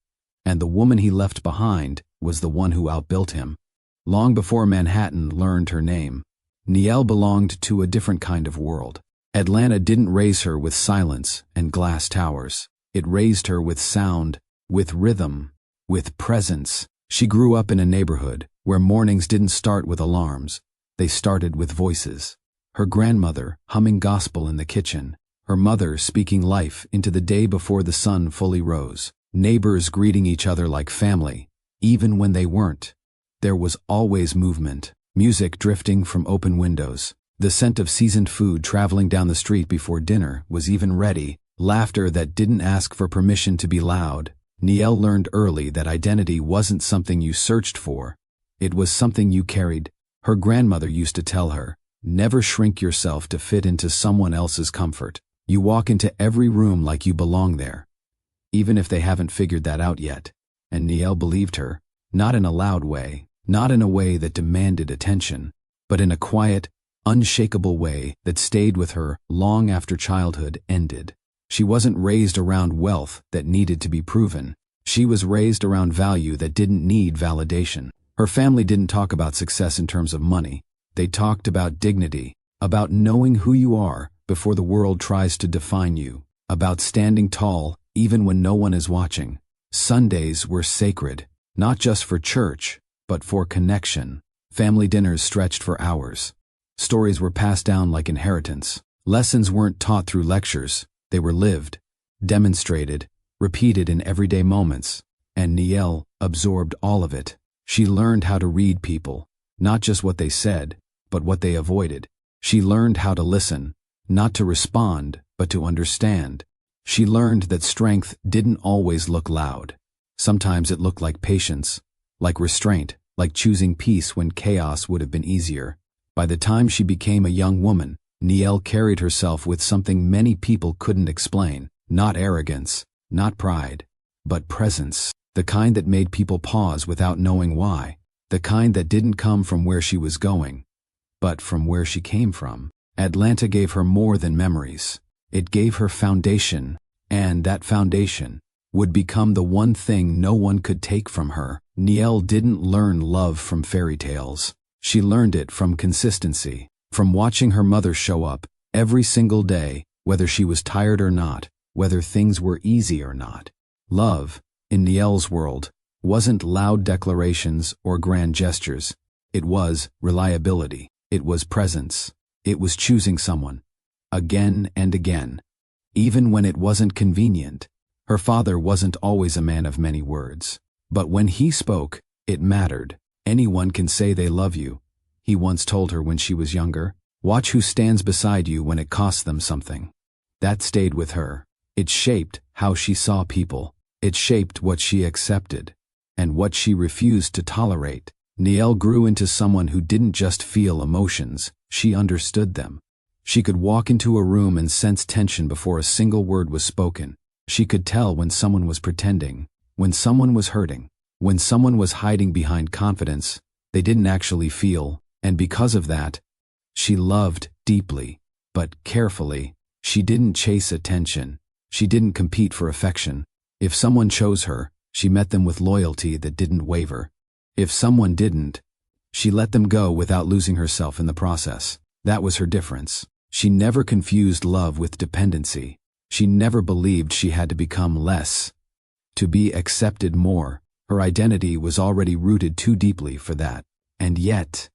Speaker 2: And the woman he left behind was the one who outbuilt him. Long before Manhattan learned her name, Niel belonged to a different kind of world. Atlanta didn't raise her with silence and glass towers. It raised her with sound, with rhythm, with presence. She grew up in a neighborhood where mornings didn't start with alarms, They started with voices. Her grandmother humming gospel in the kitchen, her mother speaking life into the day before the sun fully rose, neighbors greeting each other like family, even when they weren't. There was always movement, music drifting from open windows, the scent of seasoned food traveling down the street before dinner was even ready, laughter that didn't ask for permission to be loud. Niel learned early that identity wasn't something you searched for. It was something you carried. Her grandmother used to tell her, never shrink yourself to fit into someone else's comfort. You walk into every room like you belong there, even if they haven't figured that out yet. And Niel believed her, not in a loud way, not in a way that demanded attention, but in a quiet, unshakable way that stayed with her long after childhood ended. She wasn't raised around wealth that needed to be proven. She was raised around value that didn't need validation. Her family didn't talk about success in terms of money. They talked about dignity, about knowing who you are before the world tries to define you, about standing tall even when no one is watching. Sundays were sacred, not just for church, but for connection. Family dinners stretched for hours. Stories were passed down like inheritance. Lessons weren't taught through lectures. They were lived, demonstrated, repeated in everyday moments. And Niel absorbed all of it. She learned how to read people, not just what they said, but what they avoided. She learned how to listen, not to respond, but to understand. She learned that strength didn't always look loud. Sometimes it looked like patience, like restraint, like choosing peace when chaos would have been easier. By the time she became a young woman, Niel carried herself with something many people couldn't explain. Not arrogance, not pride, but presence. The kind that made people pause without knowing why. The kind that didn't come from where she was going, but from where she came from. Atlanta gave her more than memories. It gave her foundation, and that foundation would become the one thing no one could take from her. Niel didn't learn love from fairy tales. She learned it from consistency, from watching her mother show up every single day, whether she was tired or not, whether things were easy or not. Love, in Niel's world, wasn't loud declarations or grand gestures. It was reliability. It was presence. It was choosing someone, again and again, even when it wasn't convenient. Her father wasn't always a man of many words, but when he spoke, it mattered. Anyone can say they love you, he once told her when she was younger. Watch who stands beside you when it costs them something. That stayed with her. It shaped how she saw people. It shaped what she accepted and what she refused to tolerate. Niel grew into someone who didn't just feel emotions, she understood them. She could walk into a room and sense tension before a single word was spoken. She could tell when someone was pretending, when someone was hurting, when someone was hiding behind confidence they didn't actually feel, and because of that, she loved deeply, but carefully. She didn't chase attention. She didn't compete for affection. If someone chose her, she met them with loyalty that didn't waver. If someone didn't, she let them go without losing herself in the process. That was her difference. She never confused love with dependency. She never believed she had to become less to be accepted more. Her identity was already rooted too deeply for that. And yet,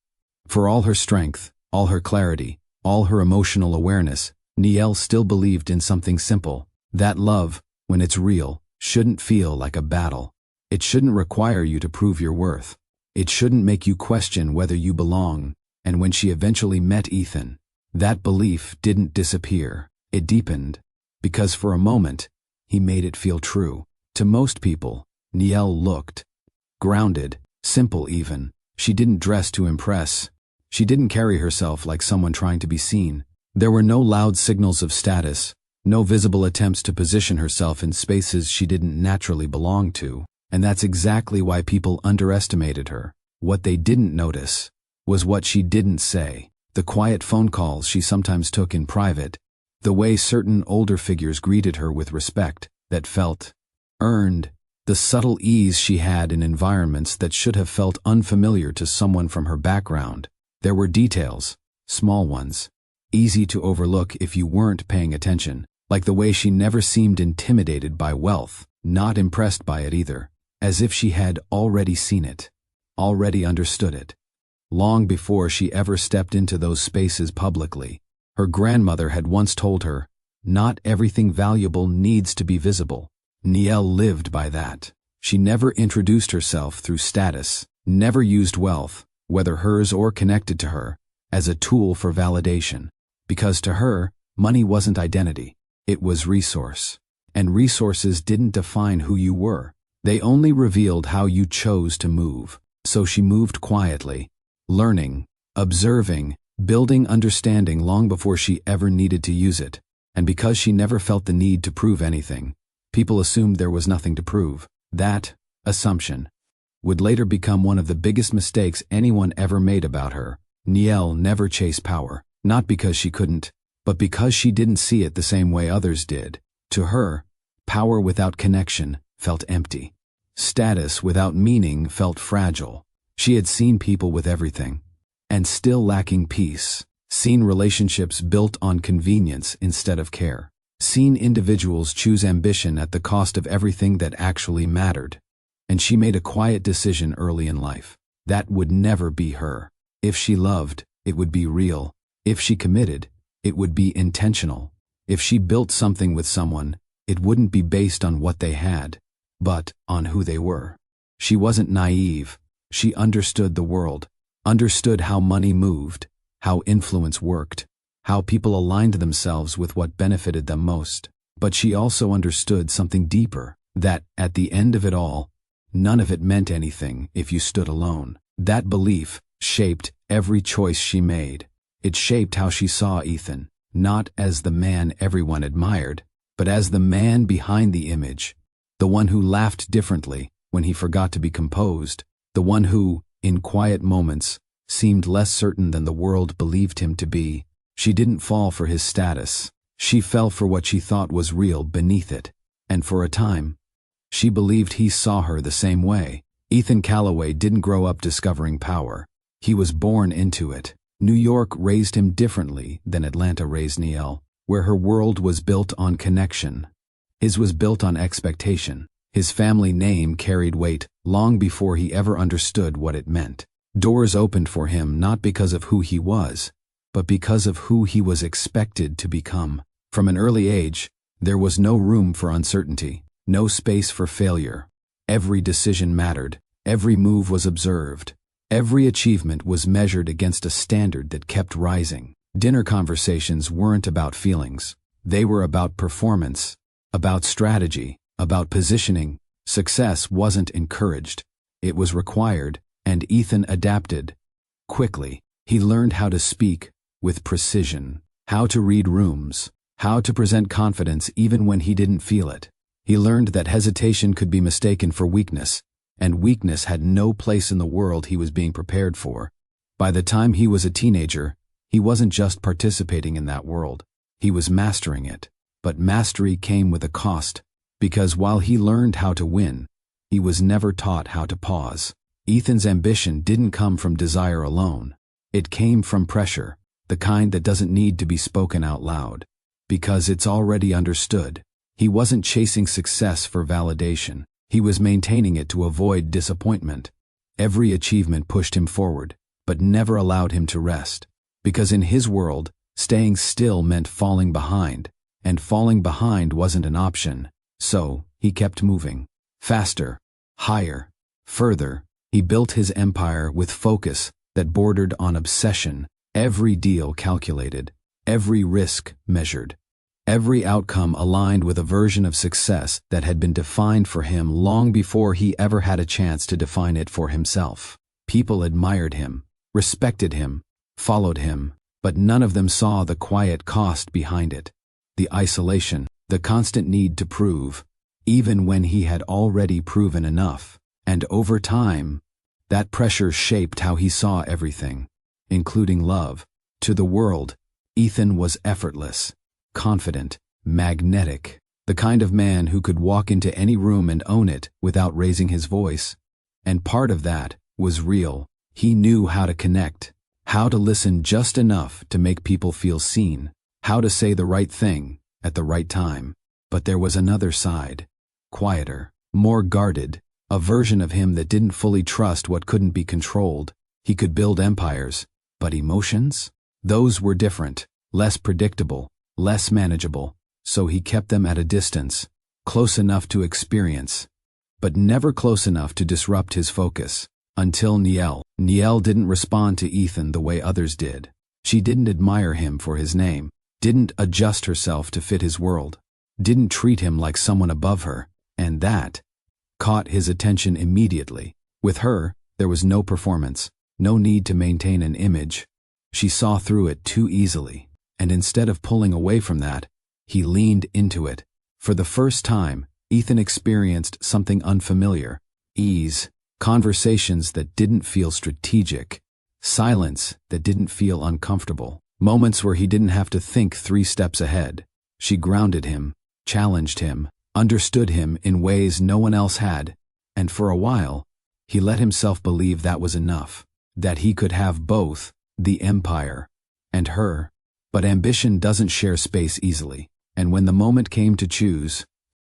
Speaker 2: for all her strength, all her clarity, all her emotional awareness, Niel still believed in something simple. That love, when it's real, shouldn't feel like a battle. It shouldn't require you to prove your worth. It shouldn't make you question whether you belong. And when she eventually met Ethan, that belief didn't disappear. It deepened. Because for a moment, he made it feel true. To most people, Niel looked grounded, simple even. She didn't dress to impress. She didn't carry herself like someone trying to be seen. There were no loud signals of status, no visible attempts to position herself in spaces she didn't naturally belong to. And that's exactly why people underestimated her. What they didn't notice was what she didn't say. The quiet phone calls she sometimes took in private. The way certain older figures greeted her with respect that felt earned. The subtle ease she had in environments that should have felt unfamiliar to someone from her background. There were details, small ones, easy to overlook if you weren't paying attention, like the way she never seemed intimidated by wealth, not impressed by it either, as if she had already seen it, already understood it. long before she ever stepped into those spaces publicly. Her grandmother had once told her, "Not everything valuable needs to be visible." Niall lived by that. She never introduced herself through status, never used wealth, whether hers or connected to her, as a tool for validation. Because to her, money wasn't identity, it was resource. And resources didn't define who you were. They only revealed how you chose to move. So she moved quietly, learning, observing, building understanding long before she ever needed to use it. And because she never felt the need to prove anything, people assumed there was nothing to prove. That assumption would later become one of the biggest mistakes anyone ever made about her. Niall never chased power, not because she couldn't, but because she didn't see it the same way others did. To her, power without connection felt empty. Status without meaning felt fragile. She had seen people with everything, and still lacking peace. Seen relationships built on convenience instead of care. Seen individuals choose ambition at the cost of everything that actually mattered. And she made a quiet decision early in life. That would never be her. If she loved, it would be real. If she committed, it would be intentional. If she built something with someone, it wouldn't be based on what they had, but on who they were. She wasn't naive. She understood the world, understood how money moved, how influence worked, how people aligned themselves with what benefited them most. But she also understood something deeper, that, at the end of it all, none of it meant anything if you stood alone. That belief shaped every choice she made. It shaped how she saw Ethan, not as the man everyone admired, but as the man behind the image, the one who laughed differently when he forgot to be composed, the one who, in quiet moments, seemed less certain than the world believed him to be. She didn't fall for his status. She fell for what she thought was real beneath it. And for a time, she believed he saw her the same way. Ethan Calloway didn't grow up discovering power. He was born into it. New York raised him differently than Atlanta raised Niall, where her world was built on connection. His was built on expectation. His family name carried weight long before he ever understood what it meant. Doors opened for him not because of who he was, but because of who he was expected to become. From an early age, there was no room for uncertainty, no space for failure. Every decision mattered, every move was observed, every achievement was measured against a standard that kept rising. Dinner conversations weren't about feelings, they were about performance, about strategy, about positioning. Success wasn't encouraged, it was required, and Ethan adapted. Quickly, he learned how to speak with precision, how to read rooms, how to present confidence even when he didn't feel it. He learned that hesitation could be mistaken for weakness, and weakness had no place in the world he was being prepared for. By the time he was a teenager, he wasn't just participating in that world, he was mastering it. But mastery came with a cost, because while he learned how to win, he was never taught how to pause. Ethan's ambition didn't come from desire alone. It came from pressure, the kind that doesn't need to be spoken out loud, because it's already understood. He wasn't chasing success for validation, he was maintaining it to avoid disappointment. Every achievement pushed him forward, but never allowed him to rest, because in his world, staying still meant falling behind, and falling behind wasn't an option. So, he kept moving. Faster, higher, further. He built his empire with focus that bordered on obsession, every deal calculated, every risk measured, every outcome aligned with a version of success that had been defined for him long before he ever had a chance to define it for himself. People admired him, respected him, followed him, but none of them saw the quiet cost behind it. The isolation, the constant need to prove, even when he had already proven enough. And over time, that pressure shaped how he saw everything, including love. To the world, Ethan was effortless, confident, magnetic, the kind of man who could walk into any room and own it without raising his voice. And part of that was real. He knew how to connect, how to listen just enough to make people feel seen, how to say the right thing at the right time. But there was another side, quieter, more guarded, a version of him that didn't fully trust what couldn't be controlled. He could build empires, but emotions? Those were different, less predictable, less manageable, so he kept them at a distance, close enough to experience, but never close enough to disrupt his focus. Until Niall. Niall didn't respond to Ethan the way others did. She didn't admire him for his name, didn't adjust herself to fit his world, didn't treat him like someone above her, and that caught his attention immediately. With her, there was no performance, no need to maintain an image. She saw through it too easily, and instead of pulling away from that, he leaned into it. For the first time, Ethan experienced something unfamiliar: ease, conversations that didn't feel strategic, silence that didn't feel uncomfortable, moments where he didn't have to think 3 steps ahead. She grounded him, challenged him, understood him in ways no one else had, and for a while, he let himself believe that was enough, that he could have both, the empire and her. But ambition doesn't share space easily, and when the moment came to choose,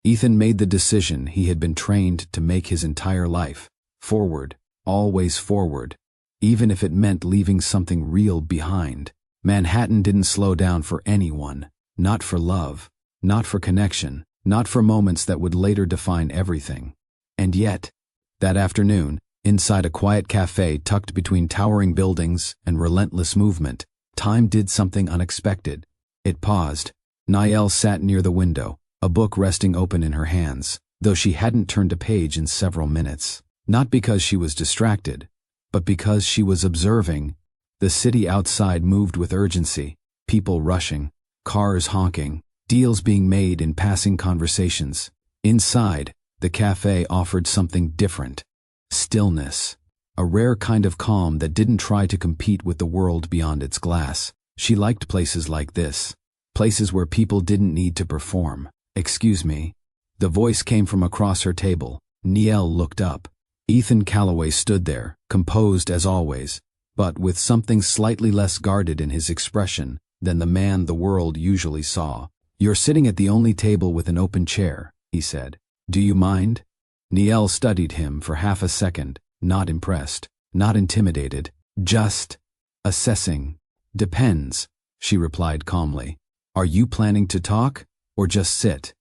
Speaker 2: Ethan made the decision he had been trained to make his entire life: forward, always forward, even if it meant leaving something real behind. Manhattan didn't slow down for anyone, not for love, not for connection, not for moments that would later define everything. And yet, that afternoon, inside a quiet cafe tucked between towering buildings and relentless movement, time did something unexpected. It paused. Niall sat near the window, a book resting open in her hands, though she hadn't turned a page in several minutes. Not because she was distracted, but because she was observing. The city outside moved with urgency, people rushing, cars honking, deals being made in passing conversations. Inside, the cafe offered something different: stillness, a rare kind of calm that didn't try to compete with the world beyond its glass. She liked places like this, places where people didn't need to perform. "Excuse me." The voice came from across her table. Niall looked up. Ethan Calloway stood there, composed as always, but with something slightly less guarded in his expression than the man the world usually saw. "You're sitting at the only table with an open chair," he said. "Do you mind?" Niall studied him for half a second, not impressed, not intimidated, just assessing. "Depends," she replied calmly. "Are you planning to talk, or just sit?"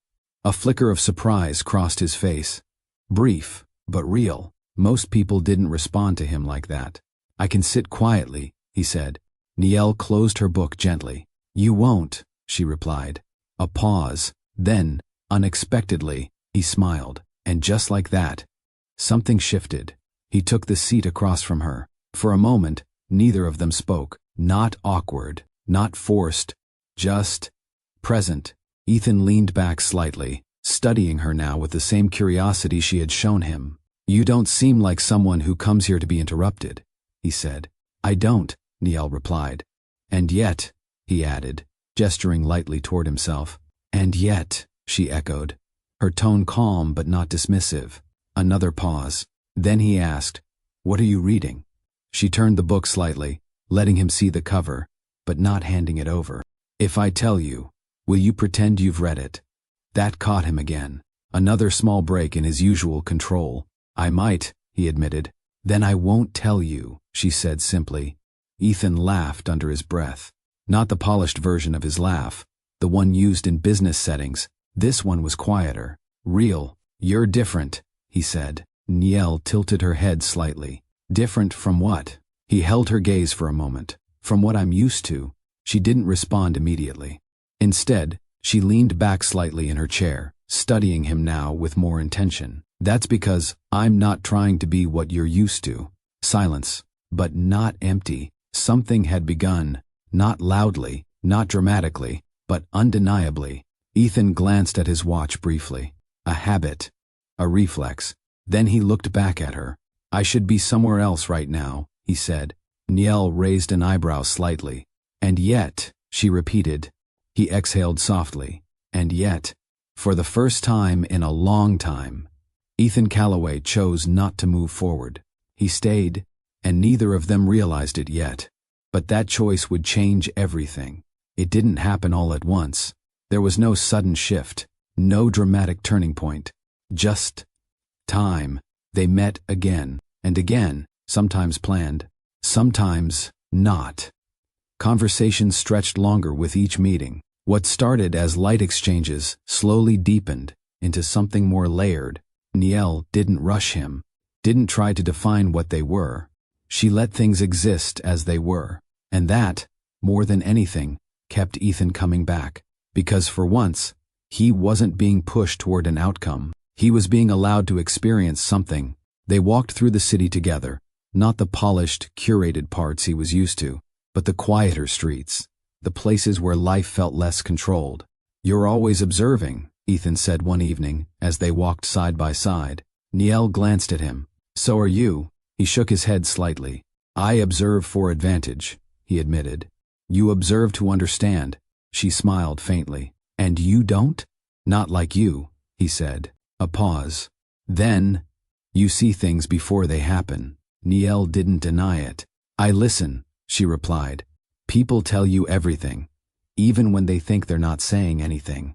Speaker 2: A flicker of surprise crossed his face. Brief, but real. Most people didn't respond to him like that. "I can sit quietly," he said. Niall closed her book gently. "You won't," she replied. A pause. Then, unexpectedly, he smiled. And just like that, something shifted. He took the seat across from her. For a moment, neither of them spoke. Not awkward, not forced, just present. Ethan leaned back slightly, studying her now with the same curiosity she had shown him. "You don't seem like someone who comes here to be interrupted," he said. "I don't," Niall replied. "And yet," he added, gesturing lightly toward himself. "And yet," she echoed, her tone calm but not dismissive. Another pause. Then he asked, "What are you reading?" She turned the book slightly, letting him see the cover, but not handing it over. "If I tell you, will you pretend you've read it?" That caught him again. Another small break in his usual control. "I might," he admitted. "Then I won't tell you," she said simply. Ethan laughed under his breath. Not the polished version of his laugh, the one used in business settings. This one was quieter, real. "You're different," he said. Niall tilted her head slightly. "Different from what?" He held her gaze for a moment. "From what I'm used to." She didn't respond immediately. Instead, she leaned back slightly in her chair, studying him now with more intention. "That's because I'm not trying to be what you're used to." Silence, but not empty. Something had begun, not loudly, not dramatically, but undeniably. Ethan glanced at his watch briefly. A habit, a reflex. Then he looked back at her. "I should be somewhere else right now," he said. Niall raised an eyebrow slightly. "And yet," she repeated. He exhaled softly. "And yet." For the first time in a long time, Ethan Calloway chose not to move forward. He stayed, and neither of them realized it yet. But that choice would change everything. It didn't happen all at once. There was no sudden shift, no dramatic turning point. Just time. They met again, and again, sometimes planned, Sometimes, not. Conversations stretched longer with each meeting. What started as light exchanges slowly deepened into something more layered. Niall didn't rush him, didn't try to define what they were. She let things exist as they were. And that, more than anything, kept Ethan coming back. Because for once, he wasn't being pushed toward an outcome. He was being allowed to experience something. They walked through the city together, not the polished, curated parts he was used to, but the quieter streets, the places where life felt less controlled. "You're always observing," Ethan said one evening, as they walked side by side. Niall glanced at him. "So are you." He shook his head slightly. "I observe for advantage," he admitted. "You observe to understand." She smiled faintly. "And you don't?" "Not like you," he said. A pause. "Then, you see things before they happen." Niall didn't deny it. "I listen," she replied. "People tell you everything, even when they think they're not saying anything."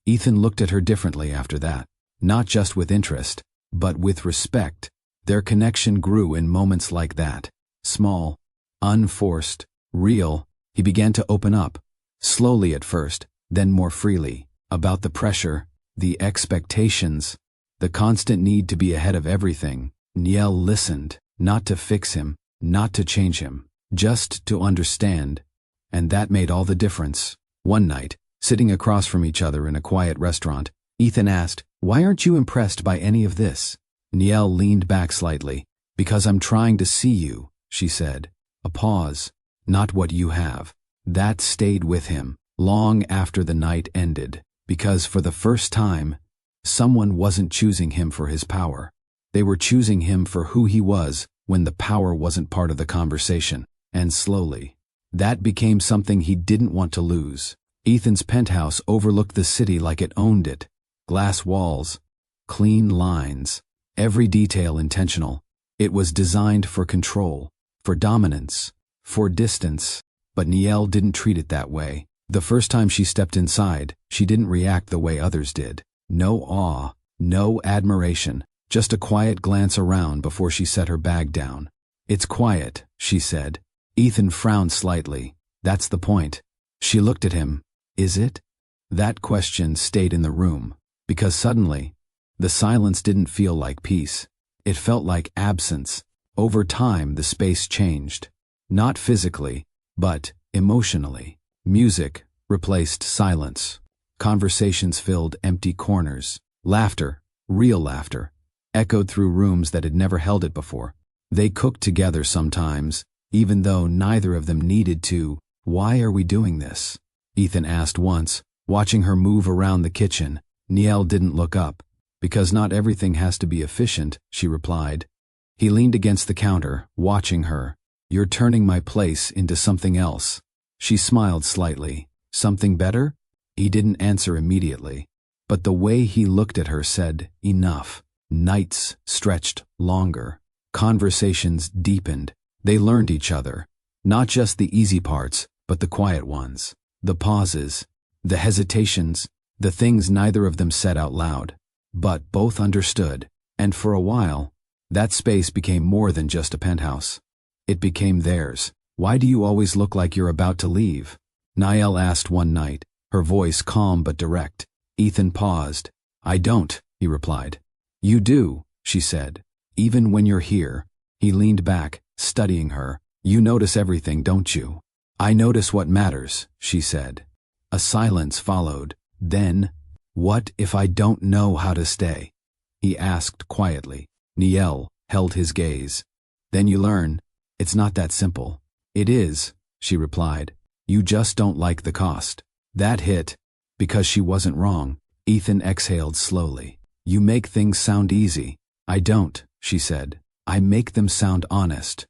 Speaker 2: Ethan looked at her differently after that, not just with interest, but with respect. Their connection grew in moments like that. Small, unforced, real. He began to open up, slowly at first, then more freely, about the pressure, the expectations, the constant need to be ahead of everything. Niall listened, not to fix him, not to change him, just to understand. And that made all the difference. One night, sitting across from each other in a quiet restaurant, Ethan asked, "Why aren't you impressed by any of this?" Niall leaned back slightly. "Because I'm trying to see you," she said. A pause. "Not what you have." That stayed with him, long after the night ended, because for the first time, someone wasn't choosing him for his power. They were choosing him for who he was when the power wasn't part of the conversation. And slowly, that became something he didn't want to lose. Ethan's penthouse overlooked the city like it owned it. Glass walls, clean lines, every detail intentional. It was designed for control, for dominance, for distance. But Niall didn't treat it that way. The first time she stepped inside, she didn't react the way others did. No awe, no admiration, just a quiet glance around before she set her bag down. "It's quiet," she said. Ethan frowned slightly. "That's the point." She looked at him. "Is it?" That question stayed in the room, because suddenly, the silence didn't feel like peace. It felt like absence. Over time, the space changed. Not physically, but emotionally. Music replaced silence. Conversations filled empty corners. Laughter, real laughter, echoed through rooms that had never held it before. They cooked together sometimes, even though neither of them needed to. "Why are we doing this?" Ethan asked once, watching her move around the kitchen. Niall didn't look up. "Because not everything has to be efficient," she replied. He leaned against the counter, watching her. "You're turning my place into something else." She smiled slightly. "Something better?" He didn't answer immediately, but the way he looked at her said enough. Nights stretched longer. Conversations deepened. They learned each other. Not just the easy parts, but the quiet ones. The pauses, the hesitations, the things neither of them said out loud. But both understood, and for a while, that space became more than just a penthouse. It became theirs. "Why do you always look like you're about to leave?" Niall asked one night, her voice calm but direct. Ethan paused. "I don't," he replied. "You do," she said. "Even when you're here." He leaned back, studying her. "You notice everything, don't you?" "I notice what matters," she said. A silence followed. Then, "What if I don't know how to stay?" he asked quietly. Niall held his gaze. "Then you learn. It's not that simple." "It is," she replied. "You just don't like the cost." That hit, because she wasn't wrong. Ethan exhaled slowly. "You make things sound easy." "I don't," she said. "I make them sound honest."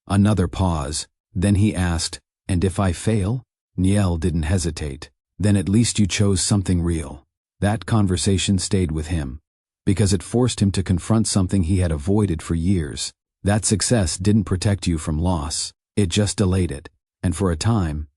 Speaker 2: Another pause. Then he asked, "And if I fail?" Niall didn't hesitate. "Then at least you chose something real." That conversation stayed with him, because it forced him to confront something he had avoided for years. That success didn't protect you from loss. It just delayed it. And for a time,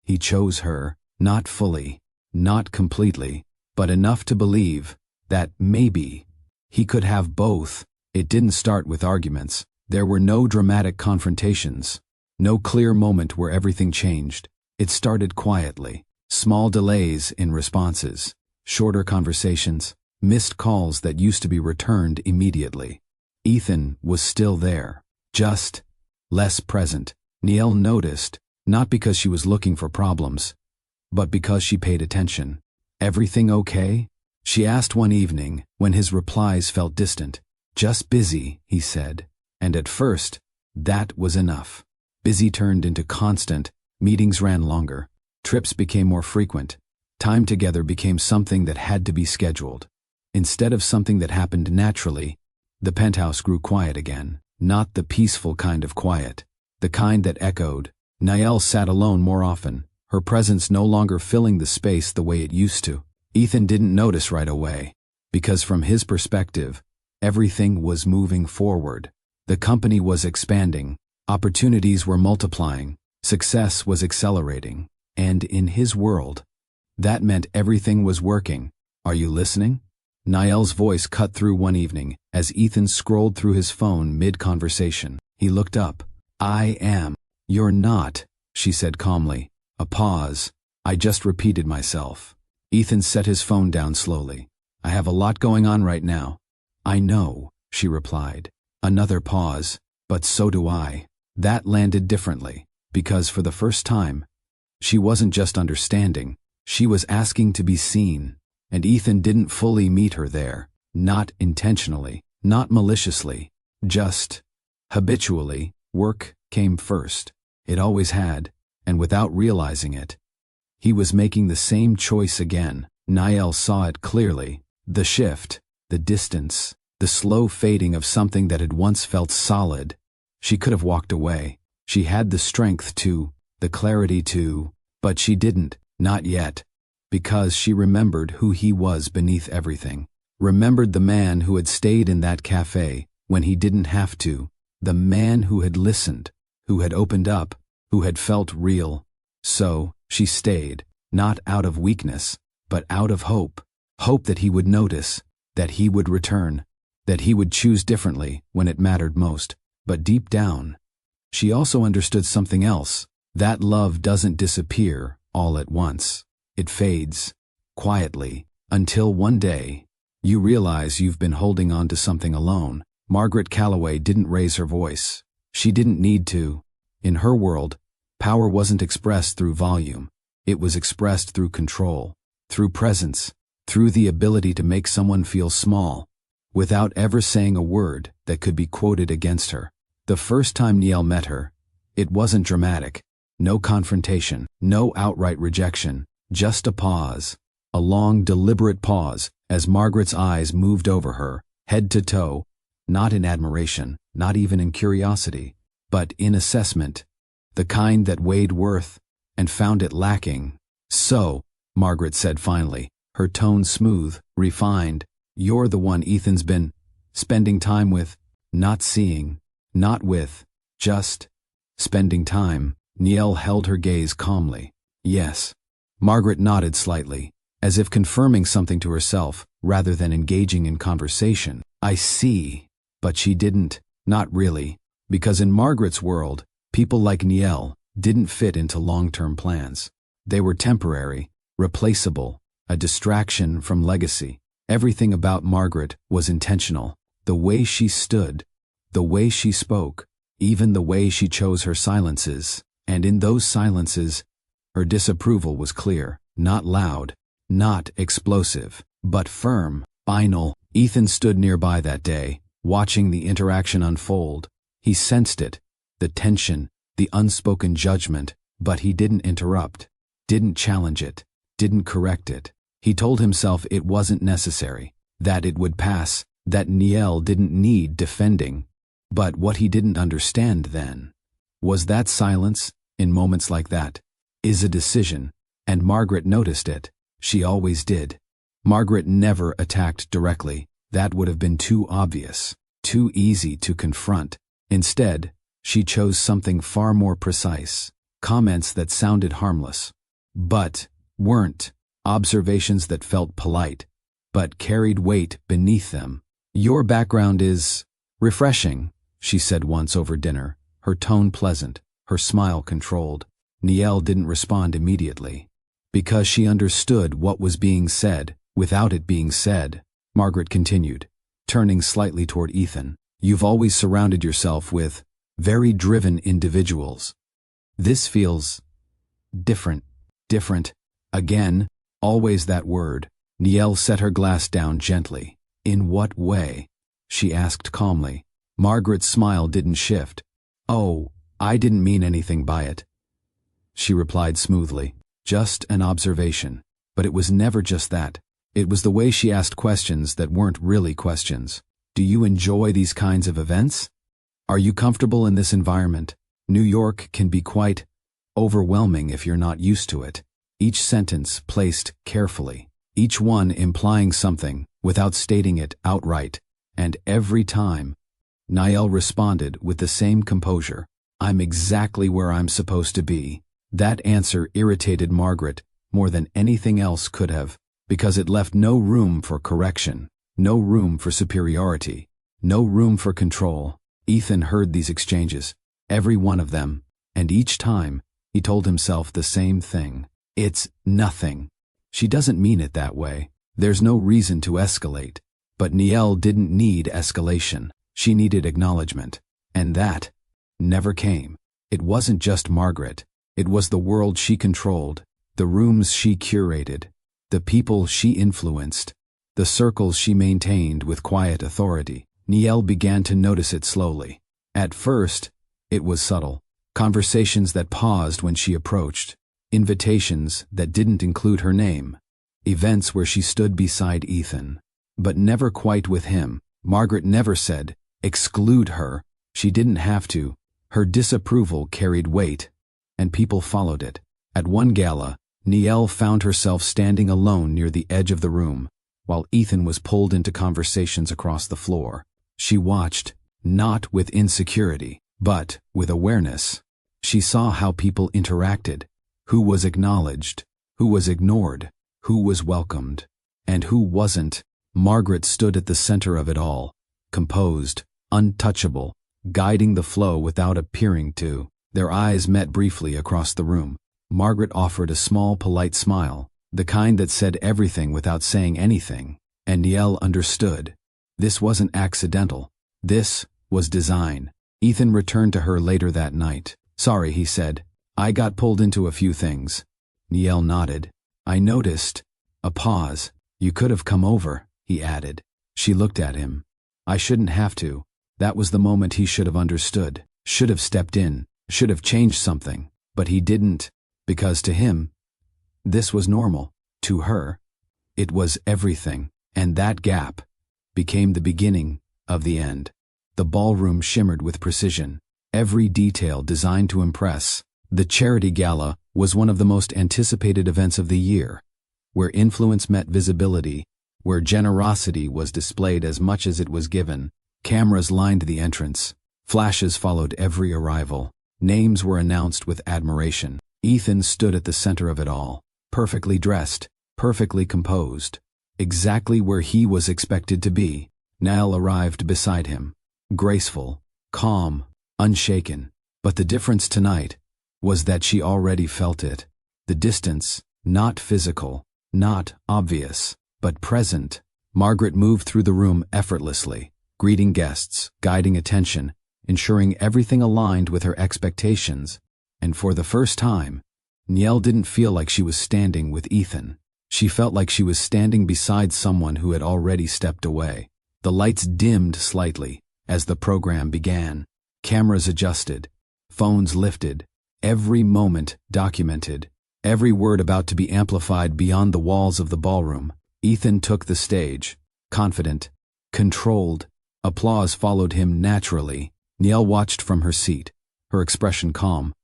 Speaker 2: he chose her, not fully, not completely, but enough to believe that maybe he could have both. It didn't start with arguments. There were no dramatic confrontations, no clear moment where everything changed. It started quietly. Small delays in responses, shorter conversations, missed calls that used to be returned immediately. Ethan was still there, just less present. Niall noticed, not because she was looking for problems, but because she paid attention. "Everything okay?" she asked one evening when his replies felt distant. "Just busy," he said, and at first, that was enough. Busy turned into constant, meetings ran longer, trips became more frequent, time together became something that had to be scheduled. Instead of something that happened naturally, the penthouse grew quiet again, not the peaceful kind of quiet, the kind that echoed. Niall sat alone more often, her presence no longer filling the space the way it used to. Ethan didn't notice right away, because from his perspective, everything was moving forward. The company was expanding, opportunities were multiplying, success was accelerating, and in his world, that meant everything was working. "Are you listening?" Niall's voice cut through one evening as Ethan scrolled through his phone mid-conversation. He looked up. "I am." "You're not," she said calmly. A pause. "I just repeated myself." Ethan set his phone down slowly. "I have a lot going on right now." "I know," she replied. Another pause. "But so do I." That landed differently, because for the first time, she wasn't just understanding, she was asking to be seen. And Ethan didn't fully meet her there, not intentionally, not maliciously, just habitually. Work came first. It always had, and without realizing it, he was making the same choice again. Niall saw it clearly, the shift, the distance, the slow fading of something that had once felt solid. She could have walked away. She had the strength to, the clarity to, but she didn't, not yet. Because she remembered who he was beneath everything. Remembered the man who had stayed in that cafe when he didn't have to. The man who had listened, who had opened up, who had felt real. So, she stayed, not out of weakness, but out of hope. Hope that he would notice, that he would return, that he would choose differently when it mattered most. But deep down, she also understood something else. That love doesn't disappear all at once. It fades, quietly, until one day, you realize you've been holding on to something alone. Margaret Calloway didn't raise her voice. She didn't need to. In her world, power wasn't expressed through volume. It was expressed through control, through presence, through the ability to make someone feel small, without ever saying a word that could be quoted against her. The first time Niall met her, it wasn't dramatic. No confrontation, no outright rejection. Just a pause, a long, deliberate pause, as Margaret's eyes moved over her, head to toe, not in admiration, not even in curiosity, but in assessment, the kind that weighed worth and found it lacking. "So," Margaret said finally, her tone smooth, refined, "you're the one Ethan's been spending time with, not seeing, not with, just spending time." Niall held her gaze calmly. "Yes." Margaret nodded slightly, as if confirming something to herself rather than engaging in conversation. "I see." But she didn't, not really, because in Margaret's world, people like Niall didn't fit into long-term plans. They were temporary, replaceable, a distraction from legacy. Everything about Margaret was intentional. The way she stood, the way she spoke, even the way she chose her silences. And in those silences, her disapproval was clear, not loud, not explosive, but firm, final. Ethan stood nearby that day, watching the interaction unfold. He sensed it, the tension, the unspoken judgment, but he didn't interrupt, didn't challenge it, didn't correct it. He told himself it wasn't necessary, that it would pass, that Niall didn't need defending. But what he didn't understand then was that silence, in moments like that, is a decision, and Margaret noticed it. She always did. Margaret never attacked directly. That would have been too obvious, too easy to confront. Instead, she chose something far more precise. Comments that sounded harmless, but weren't. Observations that felt polite, but carried weight beneath them. "Your background is refreshing," she said once over dinner, her tone pleasant, her smile controlled. Niall didn't respond immediately. Because she understood what was being said, without it being said. Margaret continued, turning slightly toward Ethan. You've always surrounded yourself with very driven individuals. This feels different. Different. Again, always that word. Niall set her glass down gently. In what way? She asked calmly. Margaret's smile didn't shift. Oh, I didn't mean anything by it, she replied smoothly. Just an observation. But it was never just that. It was the way she asked questions that weren't really questions. Do you enjoy these kinds of events? Are you comfortable in this environment? New York can be quite overwhelming if you're not used to it. Each sentence placed carefully, each one implying something without stating it outright, and every time, Niall responded with the same composure. I'm exactly where I'm supposed to be. That answer irritated Margaret more than anything else could have, because it left no room for correction, no room for superiority, no room for control. Ethan heard these exchanges, every one of them, and each time, he told himself the same thing. It's nothing. She doesn't mean it that way. There's no reason to escalate. But Niall didn't need escalation. She needed acknowledgement. And that never came. It wasn't just Margaret. It was the world she controlled, the rooms she curated, the people she influenced, the circles she maintained with quiet authority. Niall began to notice it slowly. At first, it was subtle. Conversations that paused when she approached, invitations that didn't include her name, events where she stood beside Ethan, but never quite with him. Margaret never said, exclude her. She didn't have to. Her disapproval carried weight, and people followed it. At one gala, Niall found herself standing alone near the edge of the room, while Ethan was pulled into conversations across the floor. She watched, not with insecurity, but with awareness. She saw how people interacted, who was acknowledged, who was ignored, who was welcomed, and who wasn't. Margaret stood at the center of it all, composed, untouchable, guiding the flow without appearing to. Their eyes met briefly across the room. Margaret offered a small, polite smile, the kind that said everything without saying anything, and Niall understood. This wasn't accidental. This was design. Ethan returned to her later that night. Sorry, he said. I got pulled into a few things. Niall nodded. I noticed. A pause. You could have come over, he added. She looked at him. I shouldn't have to. That was the moment he should have understood, should have stepped in, should have changed something, but he didn't, because to him, this was normal. To her, it was everything, and that gap became the beginning of the end. The ballroom shimmered with precision, every detail designed to impress. The charity gala was one of the most anticipated events of the year, where influence met visibility, where generosity was displayed as much as it was given. Cameras lined the entrance. Flashes followed every arrival. Names were announced with admiration. Ethan stood at the center of it all, perfectly dressed, perfectly composed, exactly where he was expected to be. Niall arrived beside him, graceful, calm, unshaken. But the difference tonight was that she already felt it. The distance, not physical, not obvious, but present. Margaret moved through the room effortlessly, greeting guests, guiding attention, ensuring everything aligned with her expectations. And for the first time, Niall didn't feel like she was standing with Ethan. She felt like she was standing beside someone who had already stepped away. The lights dimmed slightly as the program began. Cameras adjusted, phones lifted, every moment documented, every word about to be amplified beyond the walls of the ballroom. Ethan took the stage, confident, controlled. Applause followed him naturally. Niall watched from her seat, her expression calm,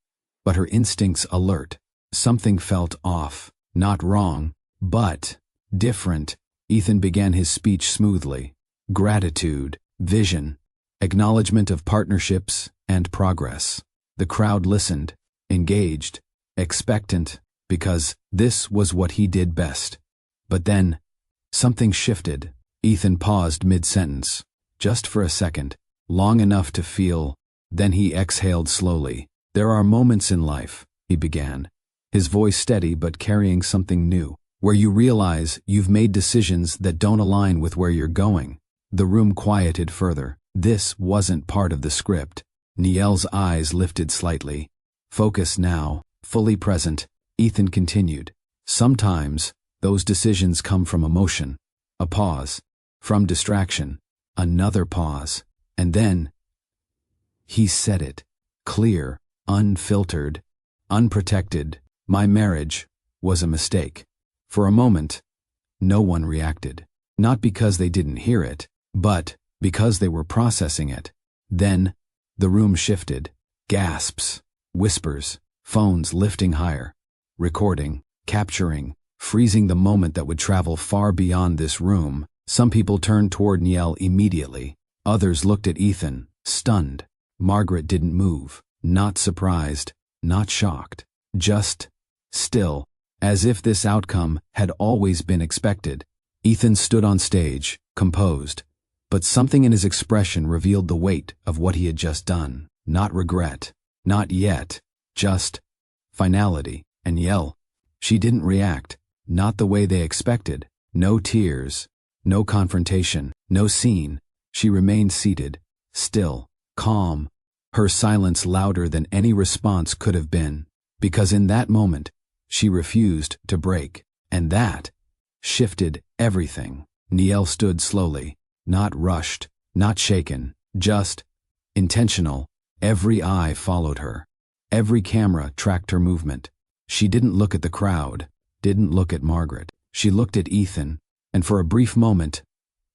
Speaker 2: but her instincts alert. Something felt off, not wrong, but different. Ethan began his speech smoothly. Gratitude, vision, acknowledgement of partnerships and progress. The crowd listened, engaged, expectant, because this was what he did best. But then, something shifted. Ethan paused mid-sentence, just for a second, long enough to feel. Then he exhaled slowly. "There are moments in life," he began, his voice steady but carrying something new, "where you realize you've made decisions that don't align with where you're going." The room quieted further. This wasn't part of the script. Nielle's eyes lifted slightly. Focus now, fully present. Ethan continued. "Sometimes, those decisions come from emotion. A pause. From distraction. Another pause. And then..." He said it. Clear, unfiltered, unprotected. "My marriage was a mistake." For a moment, no one reacted. Not because they didn't hear it, but because they were processing it. Then, the room shifted. Gasps, whispers, phones lifting higher. Recording, capturing, freezing the moment that would travel far beyond this room. Some people turned toward Nielle immediately. Others looked at Ethan, stunned. Margaret didn't move, not surprised, not shocked. Just still, as if this outcome had always been expected. Ethan stood on stage, composed, but something in his expression revealed the weight of what he had just done. Not regret, not yet, just finality. And Nielle, she didn't react, not the way they expected. No tears, no confrontation, no scene. She remained seated, still, calm, her silence louder than any response could have been, because in that moment, she refused to break, and that shifted everything. Nielle stood slowly, not rushed, not shaken, just intentional. Every eye followed her. Every camera tracked her movement. She didn't look at the crowd, didn't look at Margaret. She looked at Ethan, and for a brief moment,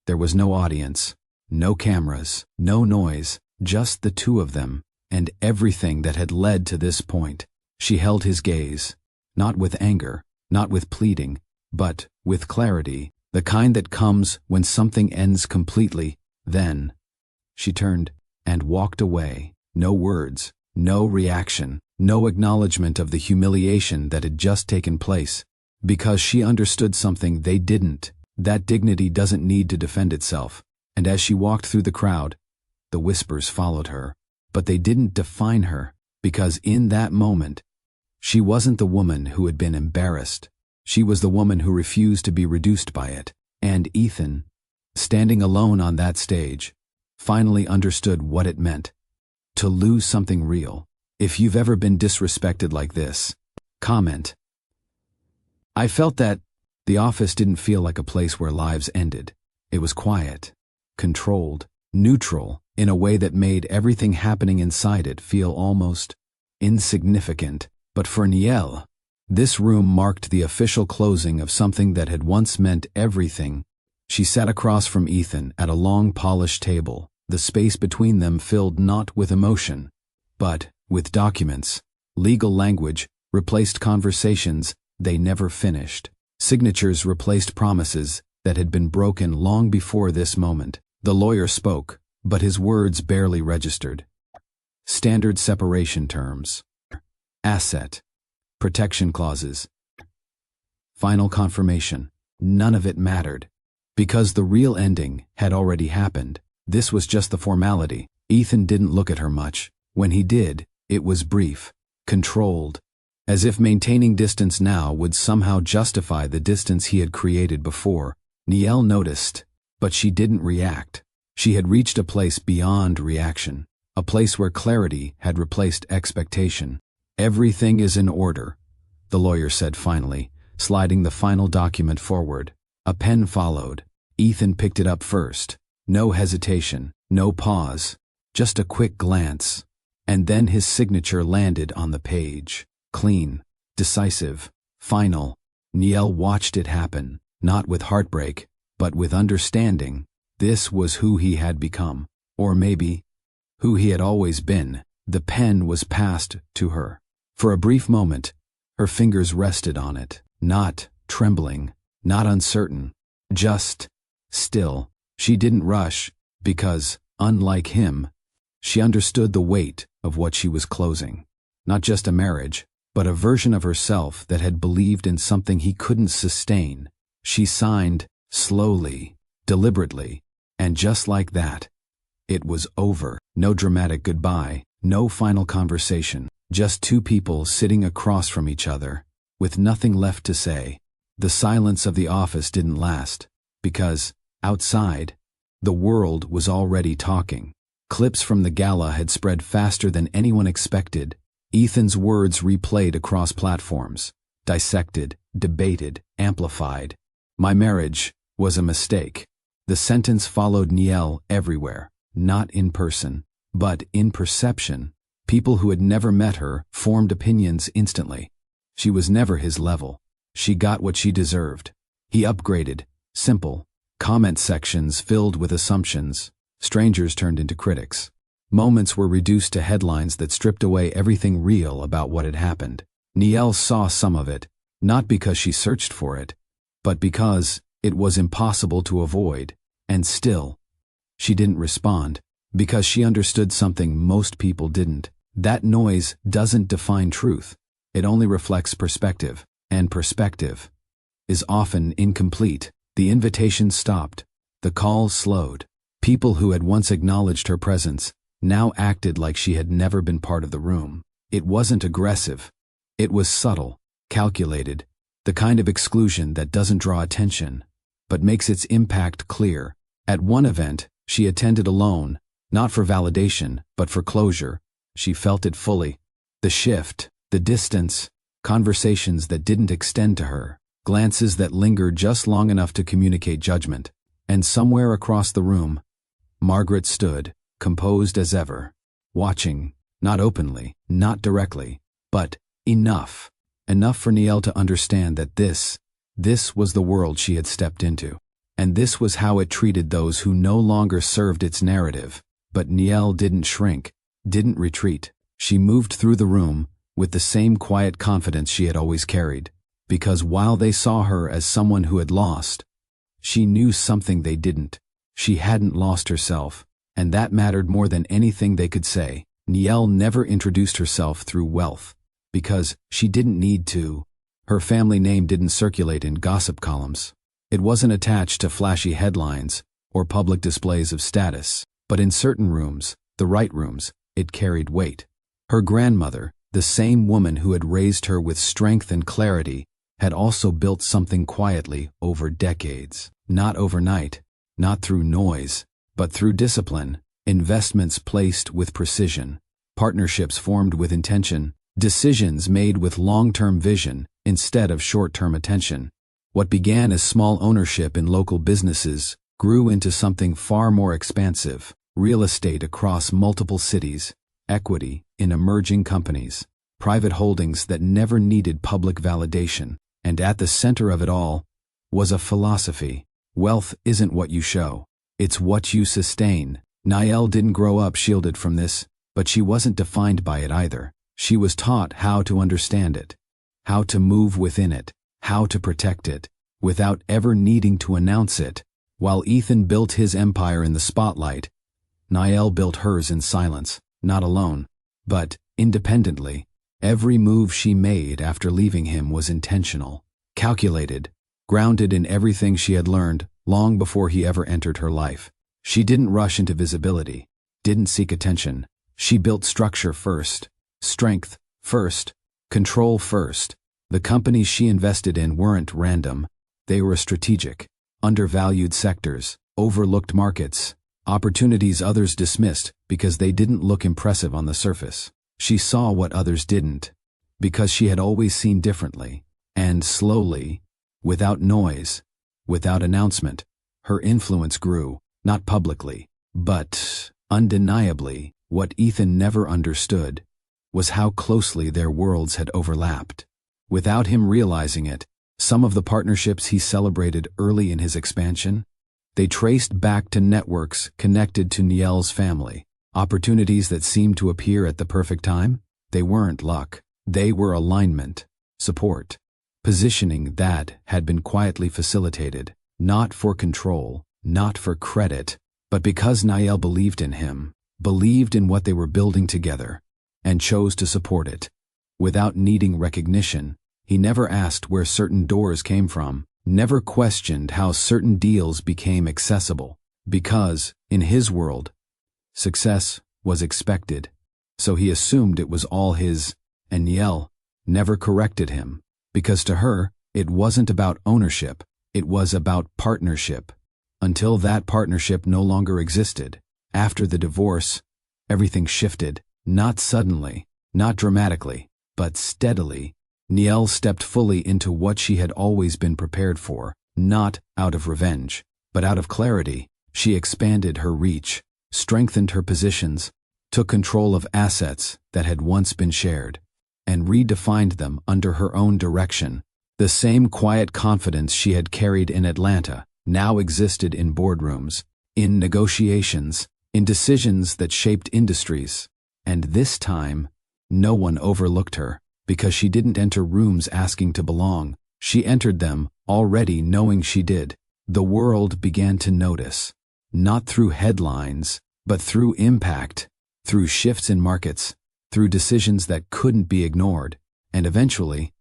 Speaker 2: there was no audience, no cameras, no noise, just the two of them, and everything that had led to this point. She held his gaze, not with anger, not with pleading, but with clarity, the kind that comes when something ends completely. Then, she turned and walked away. No words, no reaction, no acknowledgement of the humiliation that had just taken place. Because she understood something they didn't. That dignity doesn't need to defend itself. And as she walked through the crowd, the whispers followed her. But they didn't define her, because in that moment, she wasn't the woman who had been embarrassed. She was the woman who refused to be reduced by it. And Ethan, standing alone on that stage, finally understood what it meant to lose something real. If you've ever been disrespected like this, comment. I felt that the office didn't feel like a place where lives ended. It was quiet, controlled, neutral, in a way that made everything happening inside it feel almost insignificant. But for Nielle, this room marked the official closing of something that had once meant everything. She sat across from Ethan at a long polished table, the space between them filled not with emotion, but with documents. Legal language replaced conversations they never finished. Signatures replaced promises that had been broken long before this moment. The lawyer spoke, but his words barely registered. Standard separation terms. Asset. Protection clauses. Final confirmation. None of it mattered. Because the real ending had already happened. This was just the formality. Ethan didn't look at her much. When he did, it was brief, controlled, as if maintaining distance now would somehow justify the distance he had created before. Nielle noticed, but she didn't react. She had reached a place beyond reaction, a place where clarity had replaced expectation. Everything is in order, the lawyer said finally, sliding the final document forward. A pen followed. Ethan picked it up first. No hesitation, no pause, just a quick glance. And then his signature landed on the page. Clean, decisive, final. Nielle watched it happen, not with heartbreak, but with understanding. This was who he had become, or maybe, who he had always been. The pen was passed to her. For a brief moment, her fingers rested on it, not trembling, not uncertain, just still. She didn't rush, because, unlike him, she understood the weight of what she was closing. Not just a marriage, but a version of herself that had believed in something he couldn't sustain. She signed, slowly, deliberately, and just like that, It was over. No dramatic goodbye, no final conversation, just two people sitting across from each other, with nothing left to say. The silence of the office didn't last, because, outside, the world was already talking. Clips from the gala had spread faster than anyone expected. Ethan's words replayed across platforms, dissected, debated, amplified. "My marriage was a mistake." The sentence followed Niall everywhere, not in person, but in perception. People who had never met her formed opinions instantly. She was never his level. She got what she deserved. He upgraded. Simple. Comment sections filled with assumptions. Strangers turned into critics. Moments were reduced to headlines that stripped away everything real about what had happened. Niall saw some of it, not because she searched for it, but because it was impossible to avoid. And still, she didn't respond, because she understood something most people didn't. That noise doesn't define truth. It only reflects perspective, and perspective is often incomplete. The invitation stopped. The calls slowed. People who had once acknowledged her presence now acted like she had never been part of the room. It wasn't aggressive. It was subtle, calculated, the kind of exclusion that doesn't draw attention, but makes its impact clear. At one event, she attended alone, not for validation, but for closure. She felt it fully. The shift, the distance, conversations that didn't extend to her, glances that lingered just long enough to communicate judgment. And somewhere across the room, Margaret stood, composed as ever, watching, not openly, not directly, but enough. Enough for Niall to understand that this was the world she had stepped into. And this was how it treated those who no longer served its narrative. But Niall didn't shrink, didn't retreat. She moved through the room with the same quiet confidence she had always carried. Because while they saw her as someone who had lost, she knew something they didn't. She hadn't lost herself, and that mattered more than anything they could say. Niall never introduced herself through wealth, because she didn't need to. Her family name didn't circulate in gossip columns. It wasn't attached to flashy headlines or public displays of status, but in certain rooms, the right rooms, it carried weight. Her grandmother, the same woman who had raised her with strength and clarity, had also built something quietly over decades. Not overnight, not through noise, but through discipline, investments placed with precision, partnerships formed with intention, decisions made with long-term vision instead of short-term attention. What began as small ownership in local businesses grew into something far more expansive: real estate across multiple cities, equity in emerging companies, private holdings that never needed public validation. And at the center of it all was a philosophy: wealth isn't what you show, it's what you sustain. Niall didn't grow up shielded from this, but she wasn't defined by it either. She was taught how to understand it, how to move within it, how to protect it, without ever needing to announce it. While Ethan built his empire in the spotlight, Niall built hers in silence, not alone, but independently. Every move she made after leaving him was intentional, calculated, grounded in everything she had learned long before he ever entered her life. She didn't rush into visibility, didn't seek attention. She built structure first, strength first, control first. The companies she invested in weren't random. They were strategic. Undervalued sectors, overlooked markets, opportunities others dismissed because they didn't look impressive on the surface. She saw what others didn't, because she had always seen differently. And slowly, without noise, without announcement, her influence grew, not publicly, but undeniably. What Ethan never understood was how closely their worlds had overlapped. Without him realizing it, some of the partnerships he celebrated early in his expansion, they traced back to networks connected to Niall's family. Opportunities that seemed to appear at the perfect time? They weren't luck. They were alignment, support, positioning that had been quietly facilitated, not for control, not for credit, but because Niall believed in him, believed in what they were building together, and chose to support it. Without needing recognition, he never asked where certain doors came from, never questioned how certain deals became accessible, because, in his world, Success was expected, so he assumed it was all his, and Niel never corrected him, because to her, it wasn't about ownership, it was about partnership. Until that partnership no longer existed. After the divorce, everything shifted, not suddenly, not dramatically, but steadily. Niel stepped fully into what she had always been prepared for, not out of revenge, but out of clarity. She expanded her reach, strengthened her positions, took control of assets that had once been shared, and redefined them under her own direction. The same quiet confidence she had carried in Atlanta now existed in boardrooms, in negotiations, in decisions that shaped industries. And this time, no one overlooked her, because she didn't enter rooms asking to belong. She entered them already knowing she did. The world began to notice, not through headlines, but through impact, through shifts in markets, through decisions that couldn't be ignored. And eventually,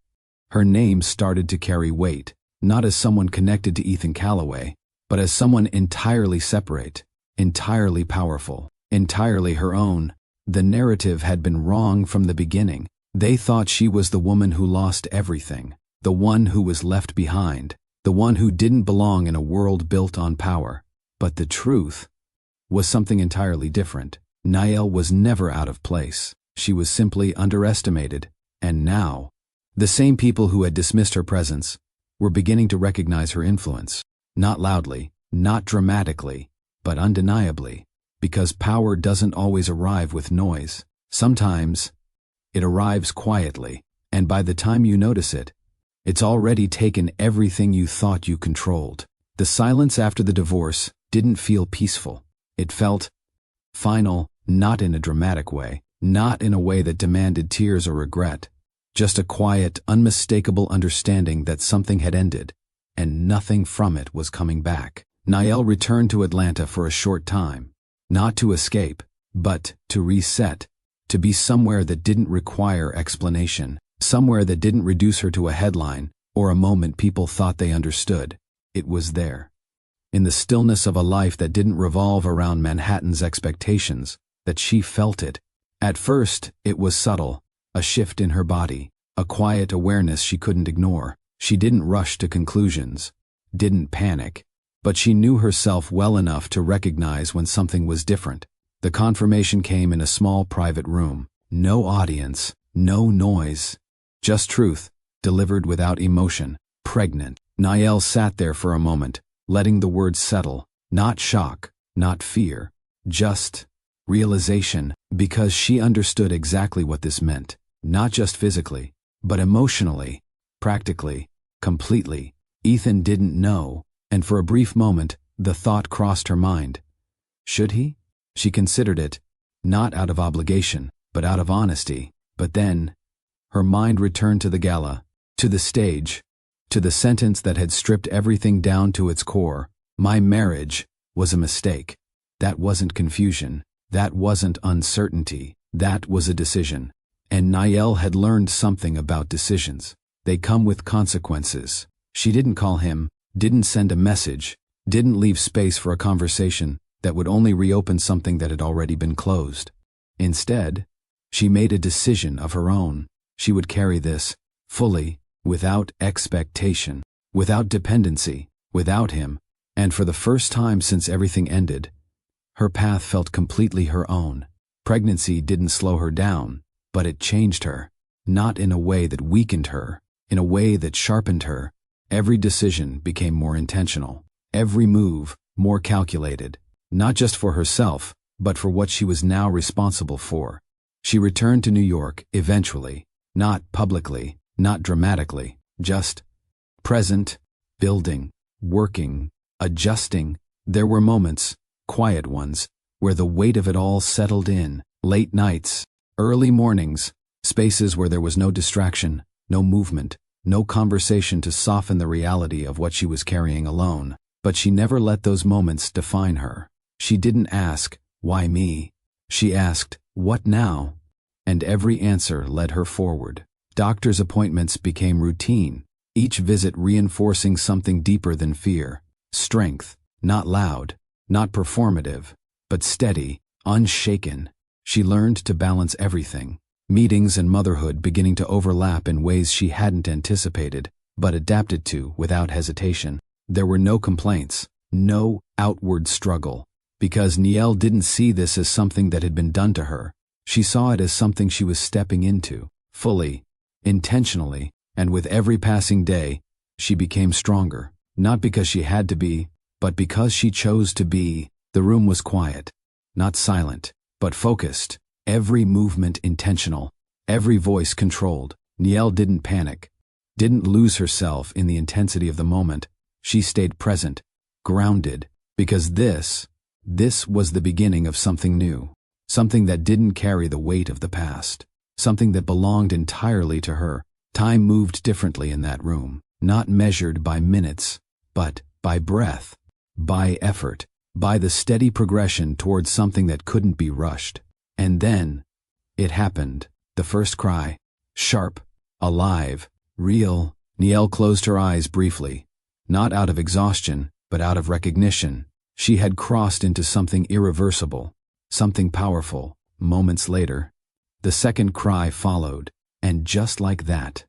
Speaker 2: her name started to carry weight, not as someone connected to Ethan Callaway, but as someone entirely separate, entirely powerful, entirely her own. The narrative had been wrong from the beginning. They thought she was the woman who lost everything, the one who was left behind, the one who didn't belong in a world built on power. But the truth was something entirely different. Niel was never out of place. She was simply underestimated. And now, the same people who had dismissed her presence were beginning to recognize her influence. Not loudly, not dramatically, but undeniably. Because power doesn't always arrive with noise. Sometimes, it arrives quietly, and by the time you notice it, it's already taken everything you thought you controlled. The silence after the divorce didn't feel peaceful. It felt final, not in a dramatic way, not in a way that demanded tears or regret. Just a quiet, unmistakable understanding that something had ended, and nothing from it was coming back. Niel returned to Atlanta for a short time, not to escape, but to reset, to be somewhere that didn't require explanation, somewhere that didn't reduce her to a headline or a moment people thought they understood. It was there, in the stillness of a life that didn't revolve around Manhattan's expectations, that she felt it. At first, it was subtle, a shift in her body, a quiet awareness she couldn't ignore. She didn't rush to conclusions, didn't panic, but she knew herself well enough to recognize when something was different. The confirmation came in a small private room. No audience, no noise, just truth, delivered without emotion. Pregnant. Niel sat there for a moment, letting the words settle. Not shock, not fear, just realization, because she understood exactly what this meant. Not just physically, but emotionally, practically, completely. Ethan didn't know, and for a brief moment, the thought crossed her mind. Should he? She considered it, not out of obligation, but out of honesty. But then, her mind returned to the gala, to the stage, to the sentence that had stripped everything down to its core. My marriage was a mistake. That wasn't confusion. That wasn't uncertainty. That was a decision. And Niel had learned something about decisions. They come with consequences. She didn't call him, didn't send a message, didn't leave space for a conversation that would only reopen something that had already been closed. Instead, she made a decision of her own. She would carry this, fully, without expectation, without dependency, without him, and for the first time since everything ended, her path felt completely her own. Pregnancy didn't slow her down, but it changed her, not in a way that weakened her, in a way that sharpened her. Every decision became more intentional, every move more calculated, not just for herself, but for what she was now responsible for. She returned to New York eventually, not publicly, not dramatically, just present, building, working, adjusting. There were moments, quiet ones, where the weight of it all settled in. Late nights, early mornings, spaces where there was no distraction, no movement, no conversation to soften the reality of what she was carrying alone. But she never let those moments define her. She didn't ask, why me? She asked, what now? And every answer led her forward. Doctor's appointments became routine, each visit reinforcing something deeper than fear. Strength, not loud, not performative, but steady, unshaken. She learned to balance everything. Meetings and motherhood beginning to overlap in ways she hadn't anticipated, but adapted to without hesitation. There were no complaints, no outward struggle, because Niel didn't see this as something that had been done to her. She saw it as something she was stepping into, fully, intentionally, and with every passing day, she became stronger, not because she had to be, but because she chose to be. The room was quiet, not silent, but focused, every movement intentional, every voice controlled. Niel didn't panic, didn't lose herself in the intensity of the moment. She stayed present, grounded, because this was the beginning of something new, something that didn't carry the weight of the past, something that belonged entirely to her. Time moved differently in that room, not measured by minutes, but by breath, by effort, by the steady progression towards something that couldn't be rushed. And then, it happened. The first cry. Sharp, alive, real. Niel closed her eyes briefly, not out of exhaustion, but out of recognition. She had crossed into something irreversible, something powerful. Moments later, the second cry followed, and just like that,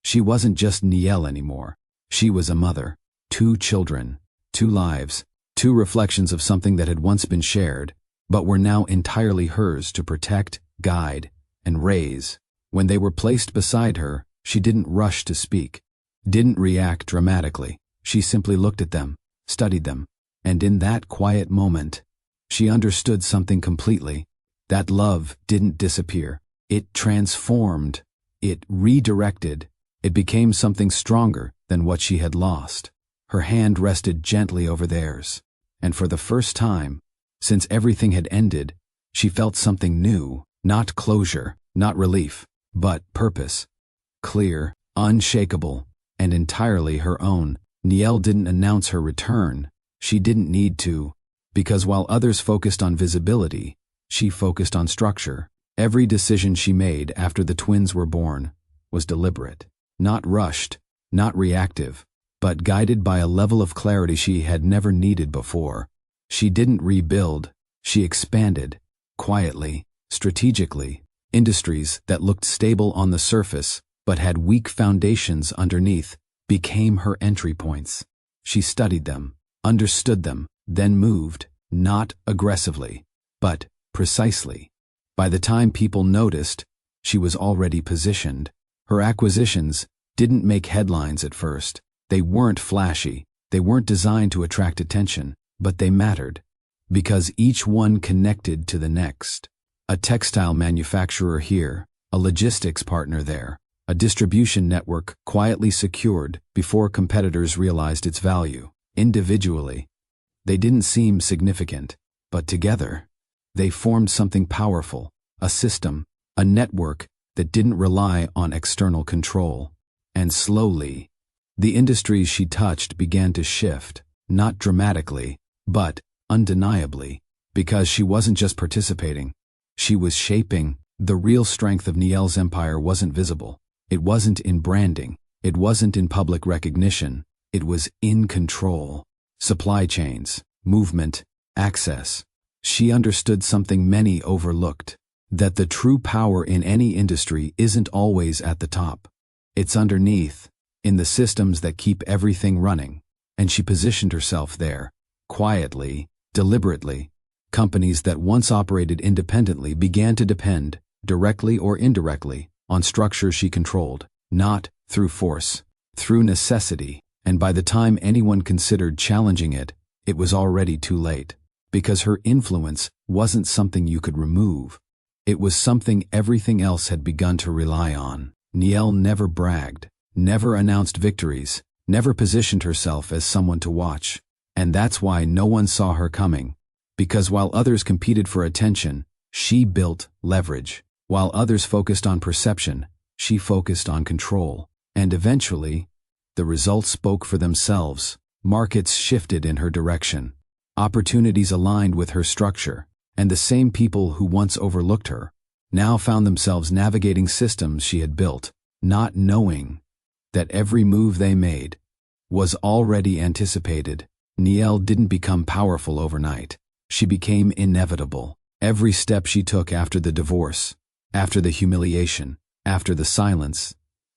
Speaker 2: she wasn't just Niel anymore. She was a mother, 2 children, 2 lives, 2 reflections of something that had once been shared, but were now entirely hers to protect, guide, and raise. When they were placed beside her, she didn't rush to speak, didn't react dramatically. She simply looked at them, studied them, and in that quiet moment, she understood something completely. That love didn't disappear. It transformed. It redirected. It became something stronger than what she had lost. Her hand rested gently over theirs, and for the first time, since everything had ended, she felt something new, not closure, not relief, but purpose. Clear, unshakable, and entirely her own. Niel didn't announce her return. She didn't need to, because while others focused on visibility, she focused on structure. Every decision she made after the twins were born was deliberate, not rushed, not reactive, but guided by a level of clarity she had never needed before. She didn't rebuild, she expanded, quietly, strategically. Industries that looked stable on the surface but had weak foundations underneath became her entry points. She studied them, understood them, then moved, not aggressively, but precisely. By the time people noticed, she was already positioned. Her acquisitions didn't make headlines at first. They weren't flashy, they weren't designed to attract attention, but they mattered, because each one connected to the next. A textile manufacturer here, a logistics partner there, a distribution network quietly secured before competitors realized its value. Individually, they didn't seem significant, but together, they formed something powerful, a system, a network that didn't rely on external control. And slowly, the industries she touched began to shift, not dramatically, but undeniably, because she wasn't just participating. She was shaping. The real strength of Niel's empire wasn't visible. It wasn't in branding. It wasn't in public recognition. It was in control. Supply chains, movement, access. She understood something many overlooked, that the true power in any industry isn't always at the top. It's underneath, in the systems that keep everything running. And she positioned herself there, quietly, deliberately. Companies that once operated independently began to depend, directly or indirectly, on structures she controlled, not through force, through necessity. And by the time anyone considered challenging it, it was already too late, because her influence wasn't something you could remove. It was something everything else had begun to rely on. Niel never bragged, never announced victories, never positioned herself as someone to watch. And that's why no one saw her coming. Because while others competed for attention, she built leverage. While others focused on perception, she focused on control. And eventually, the results spoke for themselves. Markets shifted in her direction. Opportunities aligned with her structure. And the same people who once overlooked her now found themselves navigating systems she had built, not knowing that every move they made was already anticipated. Niel didn't become powerful overnight. She became inevitable. Every step she took after the divorce, after the humiliation, after the silence,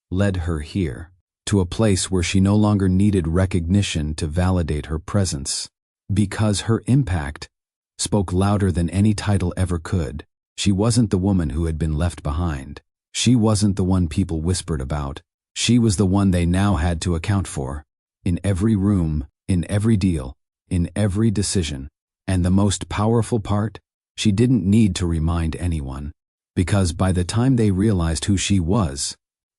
Speaker 2: led her here, to a place where she no longer needed recognition to validate her presence. Because her impact spoke louder than any title ever could. She wasn't the woman who had been left behind. She wasn't the one people whispered about. She was the one they now had to account for. In every room, in every deal, in every decision. And the most powerful part? She didn't need to remind anyone. Because by the time they realized who she was,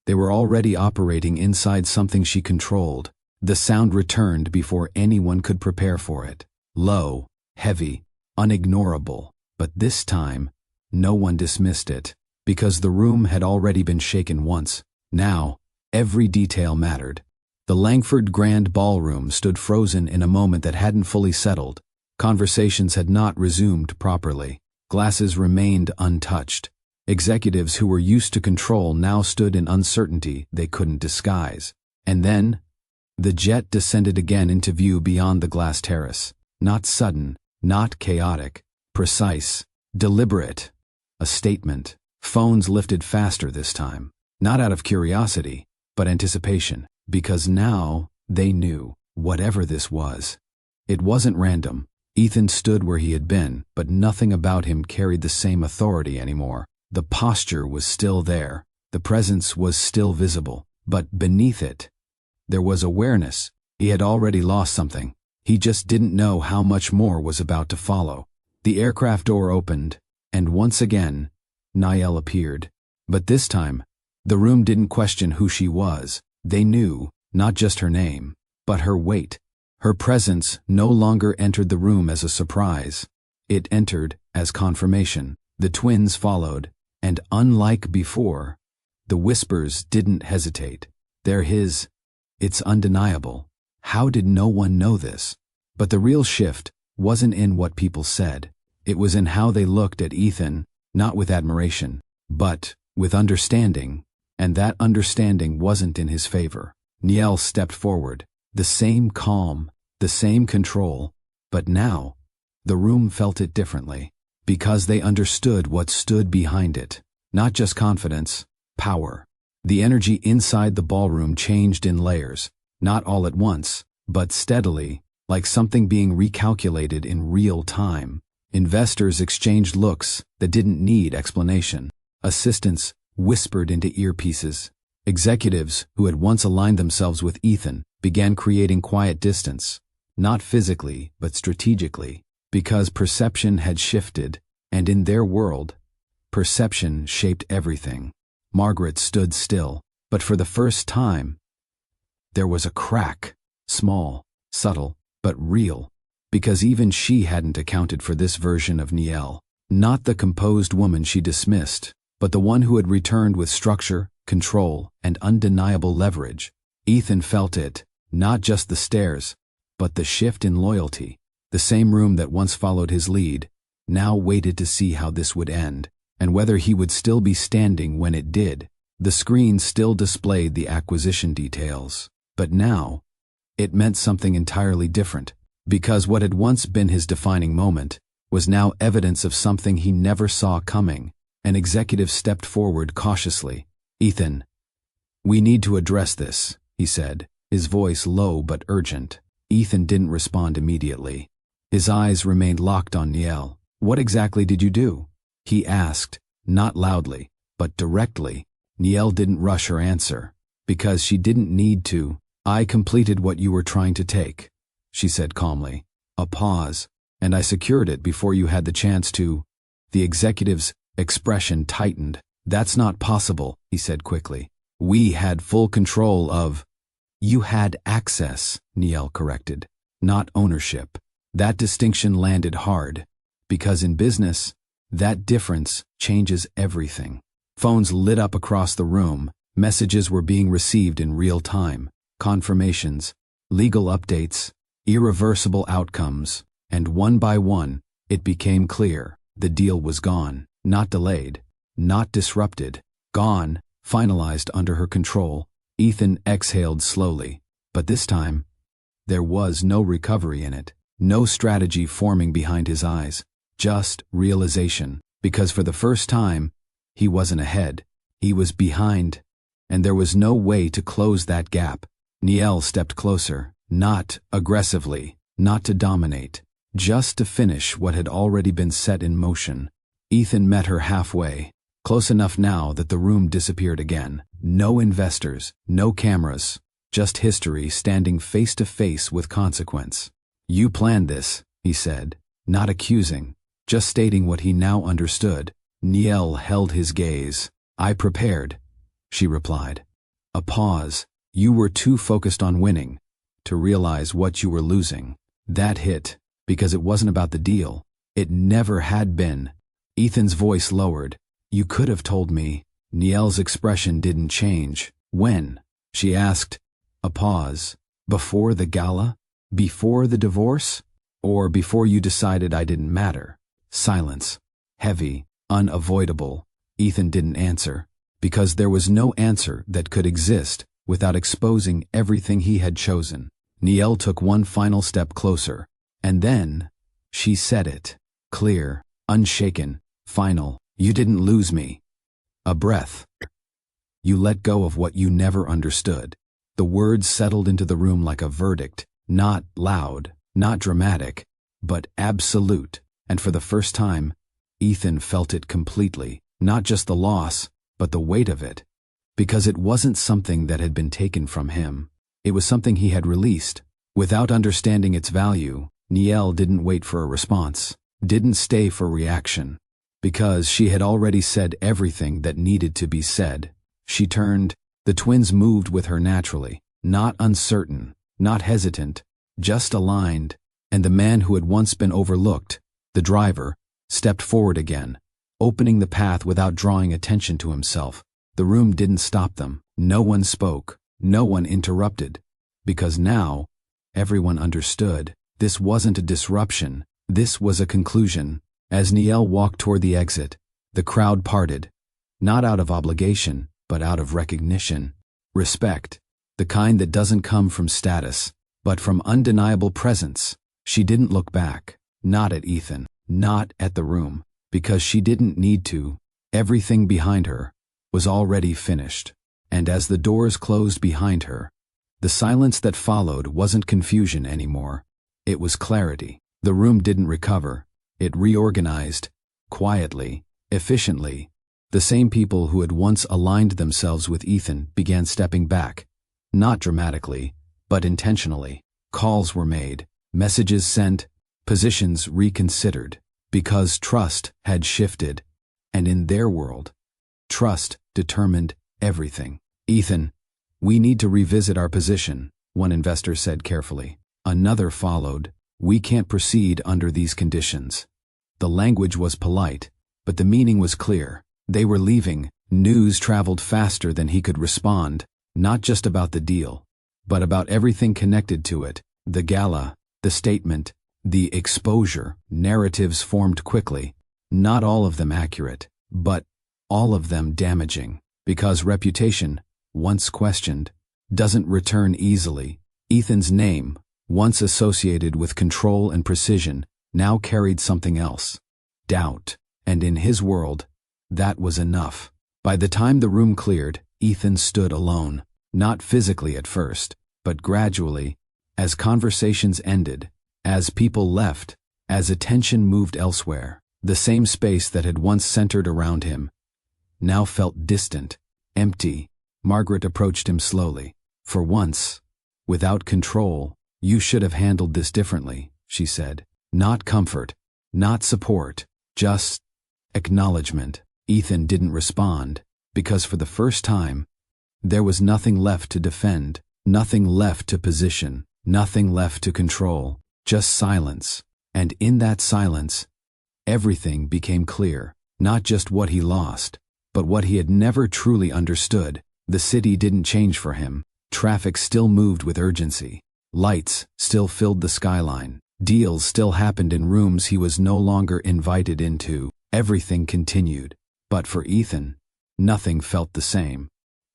Speaker 2: they were already operating inside something she controlled. The sound returned before anyone could prepare for it. Low, heavy, unignorable. But this time, no one dismissed it, because the room had already been shaken once. Now, every detail mattered. The Langford Grand Ballroom stood frozen in a moment that hadn't fully settled. Conversations had not resumed properly. Glasses remained untouched. Executives who were used to control now stood in uncertainty they couldn't disguise. And then, the jet descended again into view beyond the glass terrace. Not sudden, not chaotic, precise, deliberate. A statement. Phones lifted faster this time. Not out of curiosity, but anticipation. Because now, they knew, whatever this was. It wasn't random. Ethan stood where he had been, but nothing about him carried the same authority anymore. The posture was still there. The presence was still visible. But beneath it, there was awareness. He had already lost something. He just didn't know how much more was about to follow. The aircraft door opened, and once again, Niall appeared. But this time, the room didn't question who she was. They knew, not just her name, but her weight. Her presence no longer entered the room as a surprise. It entered as confirmation. The twins followed, and unlike before, the whispers didn't hesitate. They're his. It's undeniable. How did no one know this? But the real shift wasn't in what people said. It was in how they looked at Ethan, not with admiration, but with understanding, and that understanding wasn't in his favor. Niall stepped forward, the same calm, the same control, but now, the room felt it differently, because they understood what stood behind it. Not just confidence, power. The energy inside the ballroom changed in layers, not all at once, but steadily, like something being recalculated in real time. Investors exchanged looks that didn't need explanation. Assistants whispered into earpieces. Executives who had once aligned themselves with Ethan began creating quiet distance, not physically, but strategically, because perception had shifted, and in their world, perception shaped everything. Margaret stood still, but for the first time, there was a crack, small, subtle, but real, because even she hadn't accounted for this version of Niall. Not the composed woman she dismissed, but the one who had returned with structure, control, and undeniable leverage. Ethan felt it, not just the stares, but the shift in loyalty. The same room that once followed his lead, now waited to see how this would end, and whether he would still be standing when it did. The screen still displayed the acquisition details, but now, it meant something entirely different, because what had once been his defining moment was now evidence of something he never saw coming. An executive stepped forward cautiously. "Ethan, we need to address this," he said, his voice low but urgent. Ethan didn't respond immediately. His eyes remained locked on Niall. "What exactly did you do?" he asked, not loudly, but directly. Niall didn't rush her answer, because she didn't need to. "I completed what you were trying to take," she said calmly. A pause, "and I secured it before you had the chance to." The executive's expression tightened. "That's not possible," he said quickly. "We had full control of—" "You had access," Niall corrected, "not ownership." That distinction landed hard, because in business, that difference changes everything. Phones lit up across the room. Messages were being received in real time. Confirmations, legal updates, irreversible outcomes, and one by one, it became clear the deal was gone, not delayed, not disrupted, gone, finalized under her control. Ethan exhaled slowly, but this time, there was no recovery in it, no strategy forming behind his eyes, just realization. Because for the first time, he wasn't ahead, he was behind, and there was no way to close that gap. Niall stepped closer, not aggressively, not to dominate, just to finish what had already been set in motion. Ethan met her halfway, close enough now that the room disappeared again. No investors, no cameras, just history standing face to face with consequence. "You planned this," he said, not accusing, just stating what he now understood. Niall held his gaze. "I prepared," she replied. A pause. "You were too focused on winning to realize what you were losing." That hit, because it wasn't about the deal. It never had been. Ethan's voice lowered. "You could have told me." Niall's expression didn't change. "When?" she asked. A pause. "Before the gala? Before the divorce? Or before you decided I didn't matter?" Silence. Heavy, unavoidable. Ethan didn't answer, because there was no answer that could exist without exposing everything he had chosen. Niall took one final step closer, and then she said it. Clear, unshaken, final. "You didn't lose me." A breath. "You let go of what you never understood." The words settled into the room like a verdict, not loud, not dramatic, but absolute, and for the first time, Ethan felt it completely, not just the loss, but the weight of it, because it wasn't something that had been taken from him. It was something he had released. Without understanding its value, Niall didn't wait for a response, didn't stay for reaction, because she had already said everything that needed to be said. She turned. The twins moved with her naturally, not uncertain, not hesitant, just aligned, and the man who had once been overlooked, the driver, stepped forward again, opening the path without drawing attention to himself. The room didn't stop them. No one spoke, no one interrupted, because now, everyone understood. This wasn't a disruption, this was a conclusion. As Niall walked toward the exit, the crowd parted, not out of obligation, but out of recognition. Respect, the kind that doesn't come from status, but from undeniable presence. She didn't look back, not at Ethan, not at the room, because she didn't need to. Everything behind her was already finished. And as the doors closed behind her, the silence that followed wasn't confusion anymore. It was clarity. The room didn't recover. It reorganized, quietly, efficiently. The same people who had once aligned themselves with Ethan began stepping back, not dramatically, but intentionally. Calls were made, messages sent, positions reconsidered, because trust had shifted, and in their world, trust determined everything. "Ethan, we need to revisit our position," one investor said carefully. Another followed. "We can't proceed under these conditions." The language was polite, but the meaning was clear. They were leaving. News traveled faster than he could respond, not just about the deal, but about everything connected to it. The gala, the statement, the exposure. Narratives formed quickly, not all of them accurate, but all of them damaging, because reputation, once questioned, doesn't return easily. Ethan's name, once associated with control and precision, now carried something else. Doubt. And in his world, that was enough. By the time the room cleared, Ethan stood alone, not physically at first, but gradually, as conversations ended, as people left, as attention moved elsewhere. The same space that had once centered around him now felt distant, empty. Margaret approached him slowly. "For once, without control, you should have handled this differently," she said. Not comfort, not support, just acknowledgement. Ethan didn't respond, because for the first time, there was nothing left to defend, nothing left to position, nothing left to control, just silence. And in that silence, everything became clear, not just what he lost, but what he had never truly understood. The city didn't change for him. Traffic still moved with urgency. Lights still filled the skyline. Deals still happened in rooms he was no longer invited into. Everything continued. But for Ethan, nothing felt the same.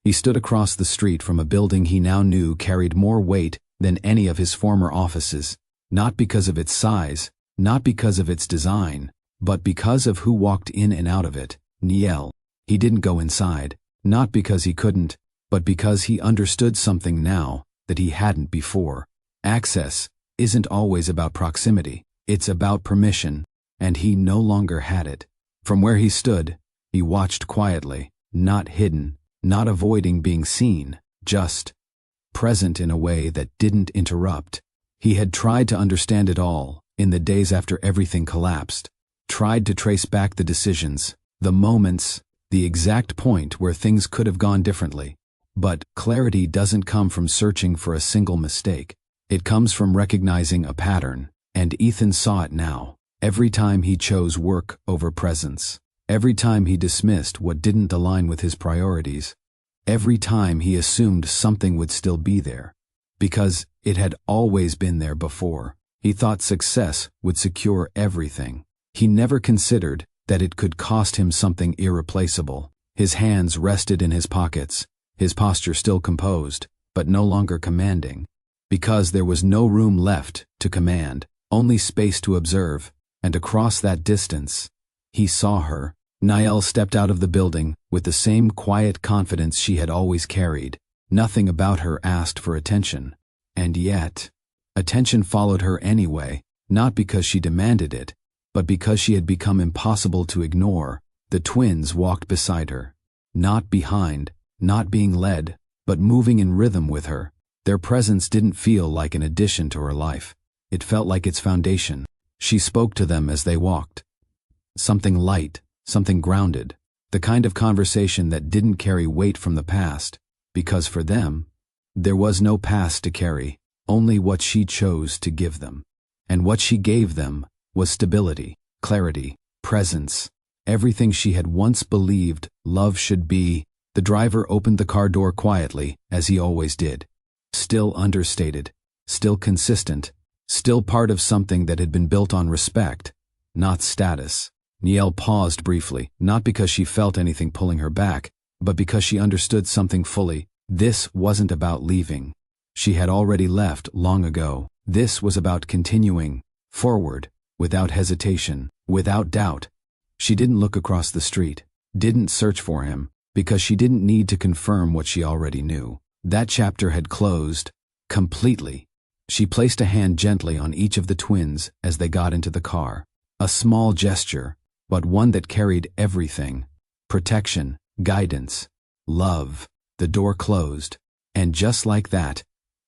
Speaker 2: He stood across the street from a building he now knew carried more weight than any of his former offices, not because of its size, not because of its design, But because of who walked in and out of it, Niel, he didn't go inside, not because he couldn't, but because he understood something now that he hadn't before. Access isn't always about proximity, it's about permission, and he no longer had it. From where he stood, he watched quietly, not hidden, not avoiding being seen, just present in a way that didn't interrupt. He had tried to understand it all in the days after everything collapsed, tried to trace back the decisions, the moments, the exact point where things could have gone differently. But clarity doesn't come from searching for a single mistake. It comes from recognizing a pattern, and Ethan saw it now. Every time he chose work over presence, every time he dismissed what didn't align with his priorities, every time he assumed something would still be there, because it had always been there before. He thought success would secure everything. He never considered that it could cost him something irreplaceable. His hands rested in his pockets, his posture still composed, but no longer commanding. Because there was no room left to command, only space to observe, and across that distance, he saw her. Niel stepped out of the building with the same quiet confidence she had always carried. Nothing about her asked for attention. And yet, attention followed her anyway, not because she demanded it, but because she had become impossible to ignore. The twins walked beside her, not behind, not being led, but moving in rhythm with her. Their presence didn't feel like an addition to her life. It felt like its foundation. She spoke to them as they walked. Something light, something grounded, the kind of conversation that didn't carry weight from the past, because for them, there was no past to carry, only what she chose to give them. And what she gave them was stability, clarity, presence, everything she had once believed love should be. The driver opened the car door quietly, as he always did. Still understated, still consistent, still part of something that had been built on respect, not status. Niel paused briefly, not because she felt anything pulling her back, but because she understood something fully. This wasn't about leaving. She had already left long ago. This was about continuing forward, without hesitation, without doubt. She didn't look across the street, didn't search for him, because she didn't need to confirm what she already knew. That chapter had closed, completely. She placed a hand gently on each of the twins as they got into the car. A small gesture, but one that carried everything. Protection, guidance, love. The door closed, and just like that,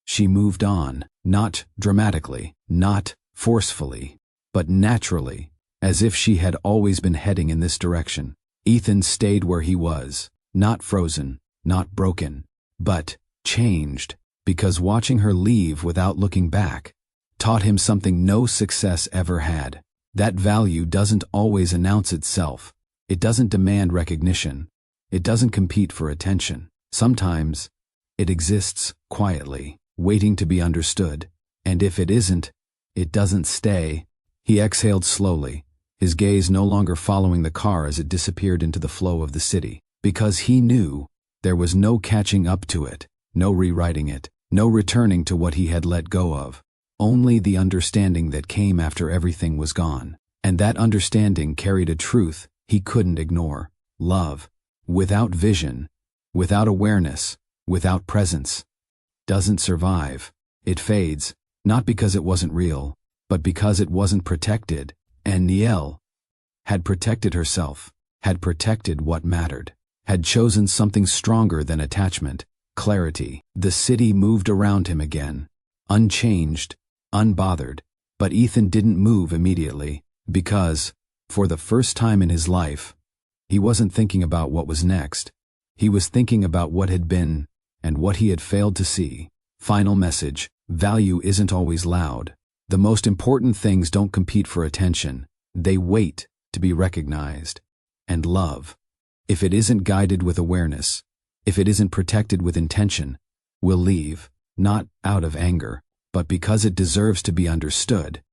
Speaker 2: she moved on, not dramatically, not forcefully, but naturally, as if she had always been heading in this direction. Ethan stayed where he was, not frozen, not broken, but changed, because watching her leave without looking back taught him something no success ever had. That value doesn't always announce itself. It doesn't demand recognition. It doesn't compete for attention. Sometimes, it exists quietly, waiting to be understood, and if it isn't, it doesn't stay. He exhaled slowly, his gaze no longer following the car as it disappeared into the flow of the city, because he knew there was no catching up to it, no rewriting it, no returning to what he had let go of, only the understanding that came after everything was gone. And that understanding carried a truth he couldn't ignore. Love, without vision, without awareness, without presence, doesn't survive. It fades, not because it wasn't real, but because it wasn't protected. And Niel had protected herself, had protected what mattered, had chosen something stronger than attachment, clarity. The city moved around him again, unchanged, unbothered, but Ethan didn't move immediately, because, for the first time in his life, he wasn't thinking about what was next. He was thinking about what had been, and what he had failed to see. Final message: value isn't always loud. The most important things don't compete for attention. They wait to be recognized. And love, if it isn't guided with awareness, if it isn't protected with intention, will leave, not out of anger, but because it deserves to be understood.